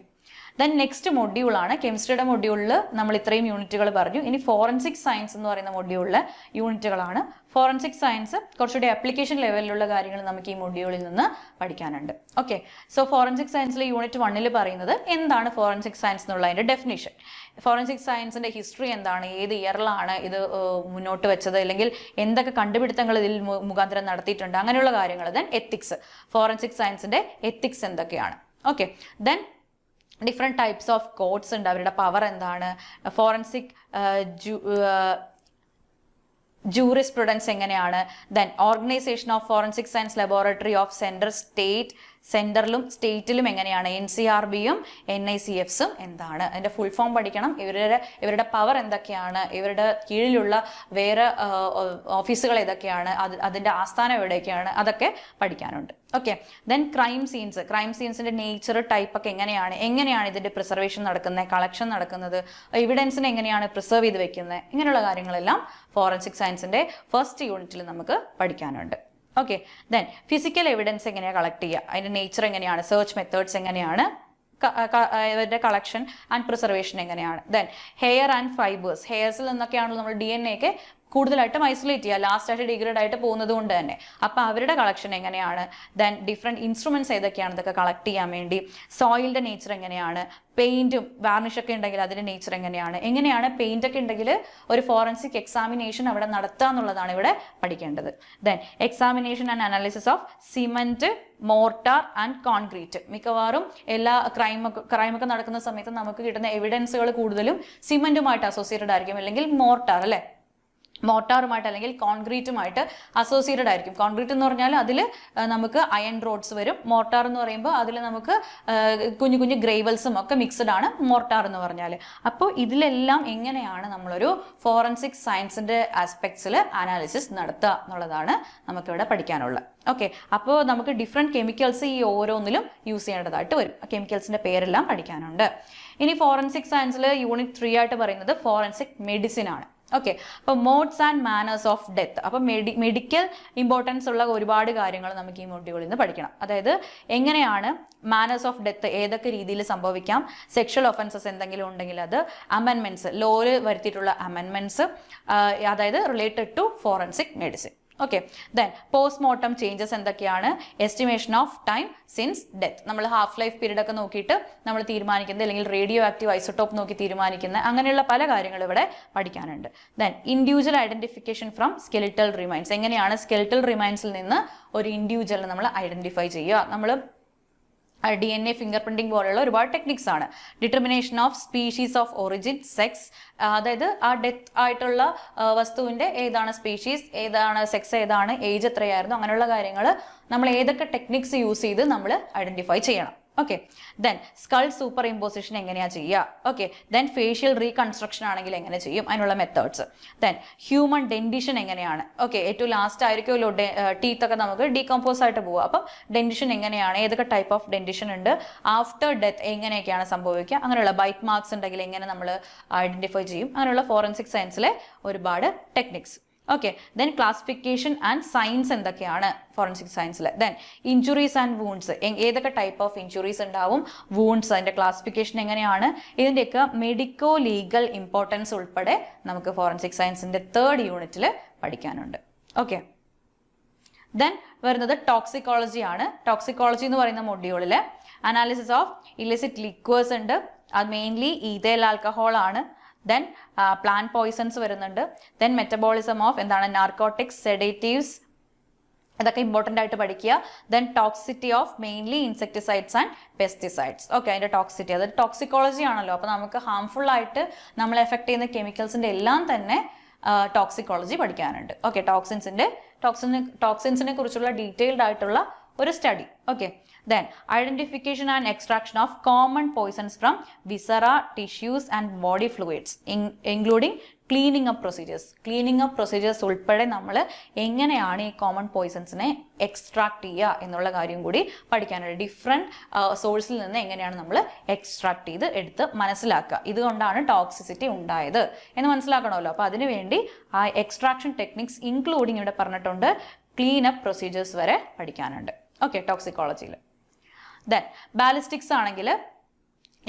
ദെൻ നെക്സ്റ്റ് മൊഡ്യൂളാണ് കെമിസ്ട്രിയുടെ മൊഡ്യൂളിൽ നമ്മൾ ഇത്രയും യൂണിറ്റുകൾ പറഞ്ഞു. ഇനി ഫോറൻസിക് സയൻസ് എന്ന് പറയുന്ന മൊഡ്യൂളിലെ യൂണിറ്റുകളാണ്. ഫോറൻസിക് സയൻസ് കുറച്ചുകൂടി ആപ്ലിക്കേഷൻ ലെവലിലുള്ള കാര്യങ്ങൾ നമുക്ക് ഈ മൊഡ്യൂളിൽ നിന്ന് പഠിക്കാനുണ്ട്. ഓക്കെ, സോ ഫോറൻസിക് സയൻസിലെ യൂണിറ്റ് 1 പറയുന്നത് എന്താണ് ഫോറൻസിക് സയൻസ് എന്നുള്ളതിൻ്റെ ഡെഫിനിഷൻ, ഫോറൻസിക് സയൻസിന്റെ ഹിസ്റ്ററി എന്താണ്, ഏത് ഇയറിലാണ് ഇത് മുന്നോട്ട് വെച്ചത്, അല്ലെങ്കിൽ എന്തൊക്കെ കണ്ടുപിടുത്തങ്ങൾ ഇതിൽ മുഖാന്തരം നടത്തിയിട്ടുണ്ട്, അങ്ങനെയുള്ള കാര്യങ്ങൾ. ദെൻ എത്തിക്സ്, ഫോറൻസിക് സയൻസിന്റെ എത്തിക്സ് എന്തൊക്കെയാണ്. Okay, then different types of codes ഉണ്ട്, അവരുടെ പവർ എന്താണ്, ഫോറൻസിക് ജൂറിസ്പ്രുഡൻസ് എങ്ങനെയാണ്, then organisation of forensic science laboratory of സെൻറ്ററിലും സ്റ്റേറ്റിലും എങ്ങനെയാണ്, NCRBയും NICFസും എന്താണ്, അതിൻ്റെ ഫുൾ ഫോം പഠിക്കണം, ഇവരുടെ പവർ എന്തൊക്കെയാണ്, ഇവരുടെ കീഴിലുള്ള വേറെ ഓഫീസുകൾ ഏതൊക്കെയാണ്, അതിൻ്റെ ആസ്ഥാനം എവിടെയൊക്കെയാണ്, അതൊക്കെ പഠിക്കാനുണ്ട്. ഓക്കെ, ദെൻ ക്രൈം സീൻസിന്റെ നേച്ചർ, ടൈപ്പ് ഒക്കെ എങ്ങനെയാണ് ഇതിന്റെ പ്രിസർവേഷൻ നടക്കുന്നത്, കളക്ഷൻ നടക്കുന്നത്, എവിഡൻസിനെ എങ്ങനെയാണ് പ്രിസർവ് ചെയ്ത് വെക്കുന്നത്, ഇങ്ങനെയുള്ള കാര്യങ്ങളെല്ലാം ഫോറൻസിക് സയൻസിന്റെ ഫസ്റ്റ് യൂണിറ്റിൽ നമുക്ക് പഠിക്കാനുണ്ട്. ഓക്കെ, ദെൻ ഫിസിക്കൽ എവിഡൻസ് എങ്ങനെയാണ് കളക്ട് ചെയ്യുക, അതിന്റെ നേച്ചർ എങ്ങനെയാണ്, സെർച്ച് മെത്തേഡ്സ് എങ്ങനെയാണ്, ഇവരുടെ കളക്ഷൻ ആൻഡ് പ്രിസർവേഷൻ എങ്ങനെയാണ്. ദെൻ ഹെയർ ആൻഡ് ഫൈബേഴ്സ്, ഹെയർസിൽ നിന്നൊക്കെയാണല്ലോ നമ്മൾ DNA ഒക്കെ കൂടുതലായിട്ടും ഐസൊലേറ്റ് ചെയ്യുക, ലാസ്റ്റ് ആയിട്ട് ഡിഗ്രേഡ് ആയിട്ട് പോകുന്നത് കൊണ്ട് തന്നെ. അപ്പോൾ അവരുടെ കളക്ഷൻ എങ്ങനെയാണ്, ദെൻ ഡിഫറെൻറ്റ് ഇൻസ്ട്രുമെന്റ്സ് ഏതൊക്കെയാണ് ഇതൊക്കെ കളക്ട് ചെയ്യാൻ വേണ്ടി, സോയിലിന്റെ നേച്ചർ എങ്ങനെയാണ്, പെയിന്റും വാർണിഷൊക്കെ ഉണ്ടെങ്കിൽ അതിന്റെ നേച്ചർ എങ്ങനെയാണ് പെയിന്റ് ഒക്കെ ഉണ്ടെങ്കിൽ ഒരു ഫോറൻസിക് എക്സാമിനേഷൻ അവിടെ നടത്തുക എന്നുള്ളതാണ് ഇവിടെ പഠിക്കേണ്ടത്. Then examination and analysis of cement, mortar and concrete. മിക്കവാറും എല്ലാ ക്രൈമൊക്കെ നടക്കുന്ന സമയത്ത് നമുക്ക് കിട്ടുന്ന എവിഡൻസുകൾ കൂടുതലും സിമന്റുമായിട്ട് അസോസിയേറ്റഡ് ആയിരിക്കും, അല്ലെങ്കിൽ മോർട്ടാർ അല്ലേ, മോർട്ടാറുമായിട്ട് അല്ലെങ്കിൽ കോൺക്രീറ്റുമായിട്ട് അസോസിയേറ്റഡ് ആയിരിക്കും. കോൺക്രീറ്റ് എന്ന് പറഞ്ഞാൽ അതിൽ നമുക്ക് അയൺ റോഡ്സ് വരും, മോർട്ടാർ എന്ന് പറയുമ്പോൾ അതിൽ നമുക്ക് കുഞ്ഞു കുഞ്ഞു ഗ്രേവൽസും ഒക്കെ മിക്സ്ഡ് ആണ് മോർട്ടാർ എന്ന് പറഞ്ഞാൽ. അപ്പോൾ ഇതിലെല്ലാം എങ്ങനെയാണ് നമ്മളൊരു ഫോറൻസിക് സയൻസിന്റെ ആസ്പെക്ട്സിൽ അനാലിസിസ് നടത്തുക എന്നുള്ളതാണ് നമുക്കിവിടെ പഠിക്കാനുള്ളത്. ഓക്കെ, അപ്പോൾ നമുക്ക് ഡിഫറെൻറ്റ് കെമിക്കൽസ് ഈ ഓരോന്നിലും യൂസ് ചെയ്യേണ്ടതായിട്ട് വരും. കെമിക്കൽസിന്റെ പേരെല്ലാം പഠിക്കാനുണ്ട്. ഇനി ഫോറൻസിക് സയൻസിൽ യൂണിറ്റ് 3 ആയിട്ട് പറയുന്നത് ഫോറൻസിക് മെഡിസിൻ ആണ്. ഓക്കെ, അപ്പോൾ modes and manners of death. അപ്പം മെഡിക്കൽ ഇമ്പോർട്ടൻസ് ഉള്ള ഒരുപാട് കാര്യങ്ങൾ നമുക്ക് ഈ മൊഡ്യൂളിൽ നിന്ന് പഠിക്കണം. അതായത് എങ്ങനെയാണ് മാനേഴ്സ് ഓഫ് ഡെത്ത് ഏതൊക്കെ രീതിയിൽ സംഭവിക്കാം, സെക്ഷൽ ഒഫൻസസ് എന്തെങ്കിലും ഉണ്ടെങ്കിൽ അത്, അമെൻമെന്റ്സ്, ലോയിൽ വരുത്തിയിട്ടുള്ള അമെൻമെന്റ്സ്, അതായത് related to forensic medicine. Okay, then postmortem changes എന്തൊക്കെയാണ്, estimation of time since death, നമ്മൾ ഹാഫ് ലൈഫ് പീരീഡ് ഒക്കെ നോക്കിയിട്ട് നമ്മൾ തീരുമാനിക്കുന്നത്, അല്ലെങ്കിൽ റേഡിയോ ആക്റ്റീവ് ഐസോട്ടോപ്പ് നോക്കി തീരുമാനിക്കുന്ന അങ്ങനെയുള്ള പല കാര്യങ്ങളും ഇവിടെ പഠിക്കാനുണ്ട്. Then individual identification from skeletal remains, എങ്ങനെയാണ് സ്കെലിറ്റൽ റിമൈൻസിൽ നിന്ന് ഒരു ഇൻഡിവിജ്വലിനെ നമ്മൾ ഐഡന്റിഫൈ ചെയ്യുക. നമ്മൾ DNA ഫിംഗർ പ്രിന്റിംഗ് പോലുള്ള ഒരുപാട് ടെക്നിക്സ് ആണ്. Determination of species of origin, sex, അതായത് ആ ഡെത്ത് ആയിട്ടുള്ള വസ്തുവിന്റെ ഏതാണ് സ്പീഷീസ്, ഏതാണ് സെക്സ്, ഏതാണ് ഏജ് എത്രയായിരുന്നു, അങ്ങനെയുള്ള കാര്യങ്ങൾ നമ്മൾ ഏതൊക്കെ ടെക്നിക്സ് യൂസ് ചെയ്ത് നമ്മൾ ഐഡന്റിഫൈ ചെയ്യണം. Okay, then skull super imposition എങ്ങനെയാ ചെയ്യുക. ഓക്കെ, ദെൻ ഫേഷ്യൽ റീകൺസ്ട്രക്ഷൻ ആണെങ്കിൽ എങ്ങനെ ചെയ്യും, അതിനുള്ള മെത്തേഡ്സ്. ദെൻ ഹ്യൂമൻ ഡെന്റിഷൻ എങ്ങനെയാണ്. ഓക്കെ, ഏറ്റവും ലാസ്റ്റ് ആയിരിക്കുമല്ലോ ടീത്ത് ഒക്കെ നമുക്ക് ഡീകമ്പോസ് ആയിട്ട് പോവുക. അപ്പം ഡെന്റിഷൻ എങ്ങനെയാണ്, ഏതൊക്കെ ടൈപ്പ് ഓഫ് ഡെന്റിഷൻ ഉണ്ട്, ആഫ്റ്റർ ഡെത്ത് എങ്ങനെയൊക്കെയാണ് സംഭവിക്കുക, അങ്ങനെയുള്ള ബൈറ്റ് മാർക്സ് ഉണ്ടെങ്കിൽ എങ്ങനെ നമ്മൾ ഐഡന്റിഫൈ ചെയ്യും, അങ്ങനെയുള്ള ഫോറൻസിക് സയൻസിലെ ഒരുപാട് techniques. Okay, then classification and science എന്തൊക്കെയാണ് ഫോറൻസിക് സയൻസിൽ. ദെൻ ഇഞ്ചുറീസ് ആൻഡ് വൂൺസ്, ഏതൊക്കെ ടൈപ്പ് ഓഫ് ഇഞ്ചുറീസ് ഉണ്ടാവും, വൂൺസ്, അതിന്റെ ക്ലാസിഫിക്കേഷൻ എങ്ങനെയാണ്, ഇതിന്റെയൊക്കെ മെഡിക്കോ ലീഗൽ ഇമ്പോർട്ടൻസ് ഉൾപ്പെടെ നമുക്ക് ഫോറൻസിക് സയൻസിന്റെ 3rd യൂണിറ്റിൽ പഠിക്കാനുണ്ട്. ഓക്കെ, ദെൻ വരുന്നത് ടോക്സിക്കോളജി ആണ്. ടോക്സിക്കോളജി എന്ന് പറയുന്ന മൊഡ്യൂളിൽ അനാലിസിസ് ഓഫ് ഇലിസിറ്റ് ലിക്വേഴ്സ് ഉണ്ട്, അത് മെയിൻലി ഈഥൈൽ ആൽക്കഹോൾ ആണ്. ദെൻ പ്ലാന്റ് പോയിസൺസ് വരുന്നുണ്ട്. ദെൻ മെറ്റബോളിസം ഓഫ് എന്താണ് നാർക്കോട്ടിക്സ്, സെഡേറ്റീവ്സ്, ഇതൊക്കെ ഇമ്പോർട്ടൻ്റ് ആയിട്ട് പഠിക്കുക. Then toxicity of mainly insecticides and pesticides. Okay, അതിൻ്റെ ടോക്സിറ്റി, അത് ടോക്സിക്കോളജി ആണല്ലോ. അപ്പോൾ നമുക്ക് ഹാംഫുൾ ആയിട്ട് നമ്മളെ എഫക്ട് ചെയ്യുന്ന കെമിക്കൽസിൻ്റെ എല്ലാം തന്നെ ടോക്സിക്കോളജി പഠിക്കാനുണ്ട്. ഓക്കെ, ടോക്സിൻസിനെ കുറിച്ചുള്ള ഡീറ്റെയിൽഡ് ആയിട്ടുള്ള ഒരു study. Okay, then identification and extraction of common poisons from viscera, tissues and body fluids, including cleaning up procedures ഉൾപ്പെടെ നമ്മൾ എങ്ങനെയാണ് ഈ കോമൺ പോയിസൺസിനെ എക്സ്ട്രാക്ട് ചെയ്യുക എന്നുള്ള കാര്യം കൂടി പഠിക്കാനുണ്ട്. ഡിഫറെൻറ്റ് സോഴ്സിൽ നിന്ന് എങ്ങനെയാണ് നമ്മൾ എക്സ്ട്രാക്ട് ചെയ്ത് എടുത്ത് മനസ്സിലാക്കുക, ഇതുകൊണ്ടാണ് ടോക്സിസിറ്റി ഉണ്ടായത് എന്ന് മനസ്സിലാക്കണമല്ലോ. അപ്പോൾ അതിനുവേണ്ടി ആ എക്സ്ട്രാക്ഷൻ ടെക്നിക്സ് ഇൻക്ലൂഡിങ് ഇവിടെ പറഞ്ഞിട്ടുണ്ട് ക്ലീൻ അപ്പ് പ്രൊസീജിയേഴ്സ് വരെ പഠിക്കാനുണ്ട്. ഓക്കെ, ടോക്സിക്കോളജിയിൽ. ദെൻ ബാലിസ്റ്റിക്സ് ആണെങ്കിൽ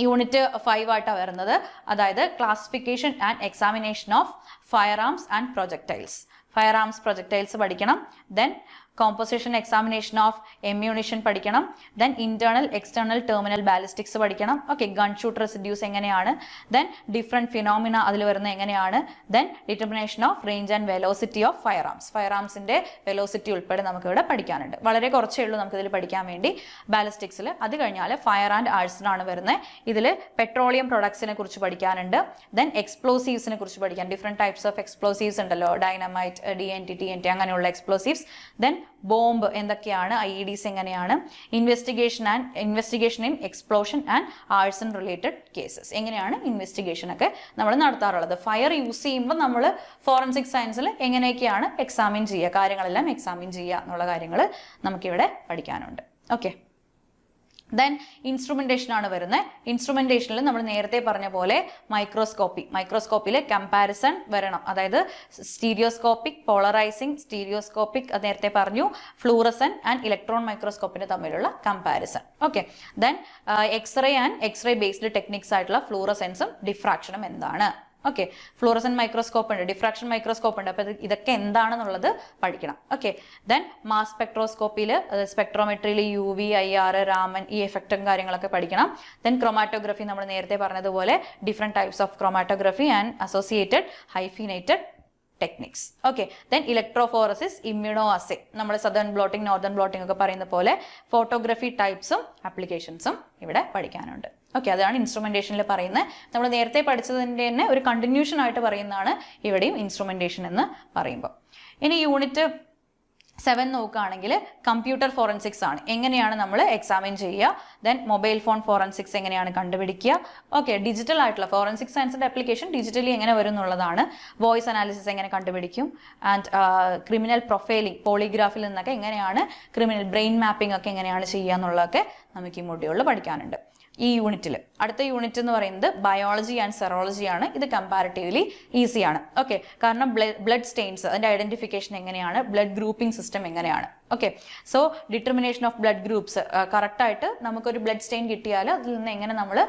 യൂണിറ്റ് 5 ആയിട്ടാണ് വരുന്നത്. അതായത് classification and examination of firearms and projectiles. Firearms projectiles പഠിക്കണം. Then composition examination of ammunition പഠിക്കണം. Then internal external terminal ballistics പഠിക്കണം. ഓക്കെ, ഗൺ ഷൂട്ട് റെസിഡ്യൂസ് എങ്ങനെയാണ്, ദെൻ ഡിഫറെൻറ്റ് ഫിനോമിന അതിൽ വരുന്നത് എങ്ങനെയാണ്, then determination of range and velocity of firearms. ഫയർ ആംസിന്റെ velocity ഉൾപ്പെടെ നമുക്കിവിടെ പഠിക്കാനുണ്ട്. വളരെ കുറച്ചേ ഉള്ളൂ നമുക്കിതിൽ പഠിക്കാൻ വേണ്ടി ബാലിസ്റ്റിക്സിൽ. അത് കഴിഞ്ഞാൽ ഫയർ ആൻഡ് ആഴ്സണാണ് വരുന്നത്. ഇതിൽ പെട്രോളിയം പ്രൊഡക്ട്സിനെ കുറിച്ച് പഠിക്കാനുണ്ട്. ദെൻ എക്സ്പ്ലോസീവ്സിനെ കുറിച്ച് പഠിക്കാൻ, ഡിഫറെൻറ്റ് ടൈപ്സ് ഓഫ് എക്സ്പ്ലോസീവ്സ് ഉണ്ടല്ലോ, ഡൈനമൈറ്റ്, DNT, TNT അങ്ങനെയുള്ള എക്സ്പ്ലോസീവ്സ്. ദെൻ ബോംബ് എന്തൊക്കെയാണ്, IEDs എങ്ങനെയാണ്, investigation in explosion and ആഴ്സൺ related cases, എങ്ങനെയാണ് ഇൻവെസ്റ്റിഗേഷൻ ഒക്കെ നമ്മൾ നടത്താറുള്ളത്. ഫയർ യൂസ് ചെയ്യുമ്പോൾ നമ്മൾ ഫോറൻസിക് സയൻസിൽ എങ്ങനെയൊക്കെയാണ് എക്സാമിൻ ചെയ്യുക, കാര്യങ്ങളെല്ലാം എക്സാമിൻ ചെയ്യുക എന്നുള്ള കാര്യങ്ങൾ നമുക്കിവിടെ പഠിക്കാനുണ്ട്. ഓക്കെ, ദെൻ ഇൻസ്ട്രുമെന്റേഷൻ ആണ് വരുന്നത്. ഇൻസ്ട്രുമെന്റേഷനിൽ നമ്മൾ നേരത്തെ പറഞ്ഞ പോലെ മൈക്രോസ്കോപ്പിൽ കമ്പാരിസൺ വരണം. അതായത് സ്റ്റീരിയോസ്കോപ്പിക്, പോളറൈസിങ്, സ്റ്റീരിയോസ്കോപ്പിക് നേരത്തെ പറഞ്ഞു, ഫ്ലൂറസൻ ആൻഡ് ഇലക്ട്രോൺ മൈക്രോസ്കോപ്പിന് തമ്മിലുള്ള comparison. Okay, then x ray and x ray based techniques ആയിട്ടുള്ള ഫ്ലൂറസെൻസും ഡിഫ്രാക്ഷനും എന്താണ്. ഓക്കെ, ഫ്ലൂറസൻ മൈക്രോസ്കോപ്പ് ഉണ്ട്, ഡിഫ്രാക്ഷൻ മൈക്രോസ്കോപ്പ് ഉണ്ട്. അപ്പോൾ ഇതൊക്കെ എന്താണെന്നുള്ളത് പഠിക്കണം. ഓക്കെ, ദെൻ മാസ് സ്പെക്ട്രോസ്കോപ്പിയിൽ സ്പെക്ട്രോമെട്രിയിൽ UV, IR, രാമൻ ഈ എഫക്റ്റും കാര്യങ്ങളൊക്കെ പഠിക്കണം. ദെൻ ക്രോമാറ്റോഗ്രഫി നമ്മൾ നേരത്തെ പറഞ്ഞതുപോലെ different types of chromatography and associated hyphenated techniques. Okay, then electrophoresis, immunoassay, നമ്മൾ സദേൺ ബ്ലോട്ടിംഗ്, നോർത്തേൺ ബ്ലോട്ടിംഗ് ഒക്കെ പറയുന്ന പോലെ ഫോട്ടോഗ്രഫി ടൈപ്സും ആപ്ലിക്കേഷൻസും ഇവിടെ പഠിക്കാനുണ്ട്. ഓക്കെ, അതാണ് ഇൻസ്ട്രുമെന്റേഷനിൽ പറയുന്നത്. നമ്മൾ നേരത്തെ പഠിച്ചതിൻ്റെ തന്നെ ഒരു കണ്ടിന്യൂഷൻ ആയിട്ട് പറയുന്നതാണ് ഇവിടെയും ഇൻസ്ട്രുമെന്റേഷൻ എന്ന് പറയുമ്പോൾ. ഇനി യൂണിറ്റ് 7 നോക്കുകയാണെങ്കിൽ കമ്പ്യൂട്ടർ ഫോറൻസിക്സ് ആണ്. എങ്ങനെയാണ് നമ്മൾ എക്സാമിൻ ചെയ്യുക, ദെൻ മൊബൈൽ ഫോൺ ഫോറൻസിക്സ് എങ്ങനെയാണ് കണ്ടുപിടിക്കുക. ഓക്കെ, ഡിജിറ്റൽ ആയിട്ടുള്ള ഫോറൻസിക് സയൻസിന്റെ ആപ്ലിക്കേഷൻ ഡിജിറ്റലി എങ്ങനെ വരും എന്നുള്ളതാണ്. വോയിസ് അനാലിസിസ് എങ്ങനെ കണ്ടുപിടിക്കും, ആൻഡ് ക്രിമിനൽ പ്രൊഫൈലിംഗ്, പോളിഗ്രാഫിൽ നിന്നൊക്കെ എങ്ങനെയാണ് ക്രിമിനൽ ബ്രെയിൻ മാപ്പിംഗ് ഒക്കെ എങ്ങനെയാണ് ചെയ്യുക എന്നുള്ളതൊക്കെ നമുക്ക് ഈ മൊഡ്യൂളിൽ പഠിക്കാനുണ്ട്. ഈ യൂണിറ്റിൽ അടുത്ത യൂണിറ്റ് എന്ന് പറയുന്നത് ബയോളജി ആൻഡ് സെറോളജി ആണ്. ഇത് കമ്പാരിറ്റീവ്ലി ഈസിയാണ്. ഓക്കെ, കാരണം ബ്ലഡ് സ്റ്റെയിൻസ് അതിന്റെ ഐഡന്റിഫിക്കേഷൻ എങ്ങനെയാണ്, ബ്ലഡ് ഗ്രൂപ്പിംഗ് സിസ്റ്റം എങ്ങനെയാണ്. Okay, so determination of blood groups, കറക്റ്റായിട്ട് നമുക്കൊരു ബ്ലഡ് സ്റ്റെയിൻ കിട്ടിയാൽ അതിൽ നിന്ന് എങ്ങനെ നമ്മൾ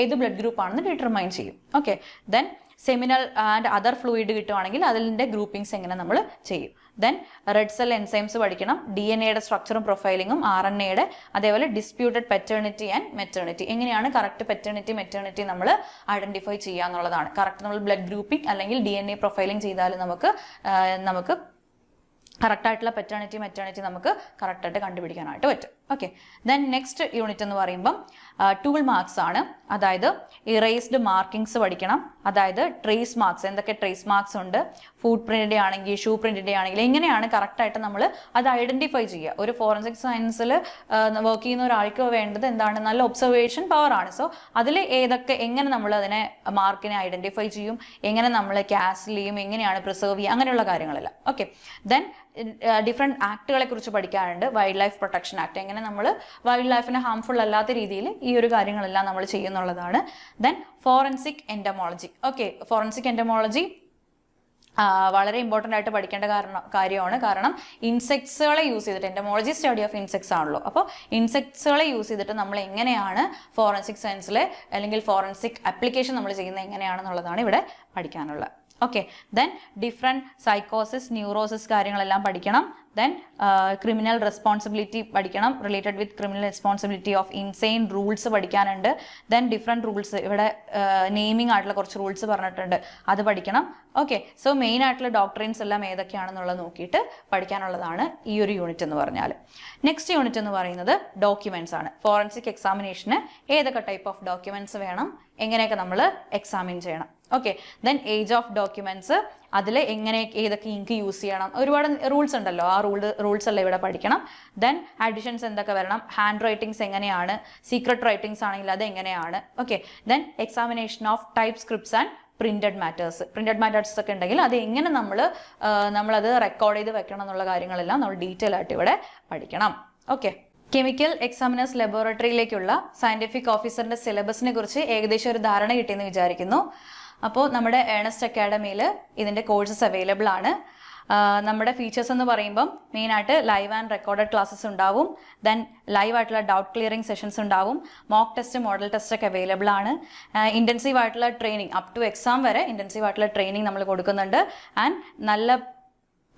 ഏത് ബ്ലഡ് ഗ്രൂപ്പ് ആണെന്ന് ഡിറ്റർമൈൻ ചെയ്യും. Okay, then seminal and other fluid കിട്ടുവാണെങ്കിൽ അതിൻ്റെ ഗ്രൂപ്പിംഗ്സ് എങ്ങനെ നമ്മൾ ചെയ്യും. ദെൻ റെഡ് സെൽ എൻസൈംസ് പഠിക്കണം, DNA സ്ട്രക്ചറും പ്രൊഫൈലിങ്ങും, RNA, അതേപോലെ ഡിസ്പ്യൂട്ടഡ് പെറ്റേണിറ്റി ആൻഡ് മെറ്റേണിറ്റി, എങ്ങനെയാണ് കറക്റ്റ് മെറ്റേണിറ്റി നമ്മൾ ഐഡന്റിഫൈ ചെയ്യുക എന്നുള്ളതാണ്. കറക്റ്റ് നമ്മൾ ബ്ലഡ് ഗ്രൂപ്പിംഗ് അല്ലെങ്കിൽ DNA പ്രൊഫൈലിംഗ് ചെയ്താൽ നമുക്ക് കറക്റ്റായിട്ടുള്ള മെറ്റേണിറ്റി നമുക്ക് കറക്റ്റായിട്ട് കണ്ടുപിടിക്കാനായിട്ട് പറ്റും. ഓക്കെ, ദെൻ നെക്സ്റ്റ് യൂണിറ്റ് എന്ന് പറയുമ്പം ടൂൾ മാർക്സ് ആണ്. അതായത് ഇറേസ്ഡ് മാർക്കിങ്സ് പഠിക്കണം. അതായത് ട്രേസ് മാർക്സ്, എന്തൊക്കെ ട്രേസ് മാർക്സ് ഉണ്ട്, ഫുട് പ്രിന്റിന്റെ ആണെങ്കിൽ, ഷൂ പ്രിന്റിന്റെ ആണെങ്കിൽ, എങ്ങനെയാണ് കറക്റ്റായിട്ട് നമ്മൾ അത് ഐഡന്റിഫൈ ചെയ്യുക. ഒരു ഫോറൻസിക് സയൻസിൽ വർക്ക് ചെയ്യുന്ന ഒരാൾക്ക് വേണ്ടത് എന്താണ്, നല്ല ഒബ്സർവേഷൻ പവർ ആണ്. സോ അതിൽ എങ്ങനെ നമ്മൾ അതിനെ മാർക്കിനെ ഐഡന്റിഫൈ ചെയ്യും, എങ്ങനെ നമ്മൾ ക്യാൻസൽ ചെയ്യും, എങ്ങനെയാണ് പ്രിസർവ് ചെയ്യുക, അങ്ങനെയുള്ള കാര്യങ്ങളെല്ലാം. ഓക്കെ, ദെൻ ഡിഫറെൻറ്റ് ആക്ടുകളെ കുറിച്ച് പഠിക്കാനുണ്ട്. വൈൽഡ് ലൈഫ് പ്രൊട്ടക്ഷൻ ആക്ട്, എങ്ങനെ നമ്മൾ വൈൽഡ് ലൈഫിന് ഹാംഫുൾ അല്ലാത്ത രീതിയിൽ ഈ ഒരു കാര്യങ്ങളെല്ലാം നമ്മൾ ചെയ്യുന്നുള്ളതാണ്. Then forensic entomology. Okay, forensic entomology വളരെ ഇമ്പോർട്ടൻ്റ് ആയിട്ട് പഠിക്കേണ്ട കാര്യമാണ്. കാരണം ഇൻസെക്ട്സുകളെ യൂസ് ചെയ്തിട്ട്, എൻറ്റമോളജി സ്റ്റഡി ഓഫ് ഇൻസെക്ട്സ് ആണല്ലോ, അപ്പോൾ ഇൻസെക്ട്സുകളെ യൂസ് ചെയ്തിട്ട് നമ്മൾ എങ്ങനെയാണ് ഫോറൻസിക് സയൻസിലെ അല്ലെങ്കിൽ ഫോറൻസിക് ആപ്ലിക്കേഷൻ നമ്മൾ ചെയ്യുന്നത് എങ്ങനെയാണെന്നുള്ളതാണ് ഇവിടെ പഠിക്കാനുള്ളത്. ഓക്കെ, ദെൻ ഡിഫറെൻറ്റ് സൈക്കോസിസ്, ന്യൂറോസിസ് കാര്യങ്ങളെല്ലാം പഠിക്കണം. ദെൻ ക്രിമിനൽ റെസ്പോൺസിബിലിറ്റി പഠിക്കണം, related with criminal responsibility of insane rules പഠിക്കാനുണ്ട്. ദെൻ ഡിഫറെൻറ്റ് റൂൾസ്, ഇവിടെ നെയിമിംഗ് ആയിട്ടുള്ള കുറച്ച് റൂൾസ് പറഞ്ഞിട്ടുണ്ട്, അത് പഠിക്കണം. ഓക്കെ, സോ മെയിൻ ആയിട്ടുള്ള ഡോക്ട്രിൻസ് എല്ലാം ഏതൊക്കെയാണെന്നുള്ളത് നോക്കിയിട്ട് പഠിക്കാനുള്ളതാണ് ഈ ഒരു യൂണിറ്റ് എന്ന് പറഞ്ഞാൽ. നെക്സ്റ്റ് യൂണിറ്റ് എന്ന് പറയുന്നത് ഡോക്യുമെന്റ്സ് ആണ്. ഫോറൻസിക് എക്സാമിനേഷന് ഏതൊക്കെ ടൈപ്പ് ഓഫ് ഡോക്യുമെന്റ്സ് വേണം, എങ്ങനെയൊക്കെ നമ്മൾ എക്സാമിൻ ചെയ്യണം. Okay, then age of documents, അതിൽ ഏതൊക്കെ ഇങ്ക് യൂസ് ചെയ്യണം, ഒരുപാട് റൂൾസ് ഉണ്ടല്ലോ, ആ റൂൾസ് എല്ലാം ഇവിടെ പഠിക്കണം. ദെൻ അഡിഷൻസ് എന്തൊക്കെ വരണം, ഹാൻഡ് റൈറ്റിംഗ്സ് എങ്ങനെയാണ്, സീക്രട്ട് റൈറ്റിംഗ്സ് ആണെങ്കിൽ അത് എങ്ങനെയാണ്. Okay, then examination of type scripts and printed matters ഒക്കെ ഉണ്ടെങ്കിൽ അത് എങ്ങനെ നമ്മളത് റെക്കോർഡ് ചെയ്ത് വെക്കണം എന്നുള്ള കാര്യങ്ങളെല്ലാം നമ്മൾ ഡീറ്റെയിൽ ആയിട്ട് ഇവിടെ പഠിക്കണം. ഓക്കെ, കെമിക്കൽ എക്സാമിനേഴ്സ് ലബോറട്ടറിയിലേക്കുള്ള സയന്റിഫിക് ഓഫീസറിന്റെ സിലബസിനെ കുറിച്ച് ഏകദേശം ഒരു ധാരണ കിട്ടിയെന്ന് വിചാരിക്കുന്നു. അപ്പോൾ നമ്മുടെ ഏണസ്റ്റ് അക്കാഡമിയിൽ ഇതിൻ്റെ കോഴ്സസ് അവൈലബിൾ ആണ്. നമ്മുടെ ഫീച്ചേഴ്സ് എന്ന് പറയുമ്പം മെയിനായിട്ട് ലൈവ് ആൻഡ് റെക്കോർഡഡ് ക്ലാസ്സസ് ഉണ്ടാവും. ദെൻ ലൈവ് ആയിട്ടുള്ള ഡൗട്ട് ക്ലിയറിംഗ് സെഷൻസ് ഉണ്ടാവും. മോക്ക് ടെസ്റ്റ്, മോഡൽ ടെസ്റ്റ് ഒക്കെ അവൈലബിൾ ആണ്. ഇൻറ്റൻസീവ് ആയിട്ടുള്ള ട്രെയിനിങ് അപ് ടു എക്സാം വരെ ഇൻറ്റൻസീവ് ആയിട്ടുള്ള ട്രെയിനിങ് നമ്മൾ കൊടുക്കുന്നുണ്ട്. ആൻഡ് നല്ല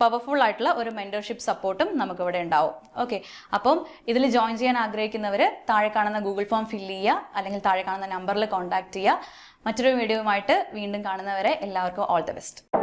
പവർഫുൾ ആയിട്ടുള്ള ഒരു മെൻറ്റർഷിപ്പ് സപ്പോർട്ടും നമുക്കിവിടെ ഉണ്ടാവും. ഓക്കെ, അപ്പം ഇതിൽ ജോയിൻ ചെയ്യാൻ ആഗ്രഹിക്കുന്നവർ താഴെ കാണുന്ന ഗൂഗിൾ ഫോം ഫില്ല് ചെയ്യുക, അല്ലെങ്കിൽ താഴെ കാണുന്ന നമ്പറിൽ കോൺടാക്ട് ചെയ്യുക. മറ്റൊരു വീഡിയോയുമായിട്ട് വീണ്ടും കാണുന്നവരെ എല്ലാവർക്കും ഓൾ ദി ബെസ്റ്റ്.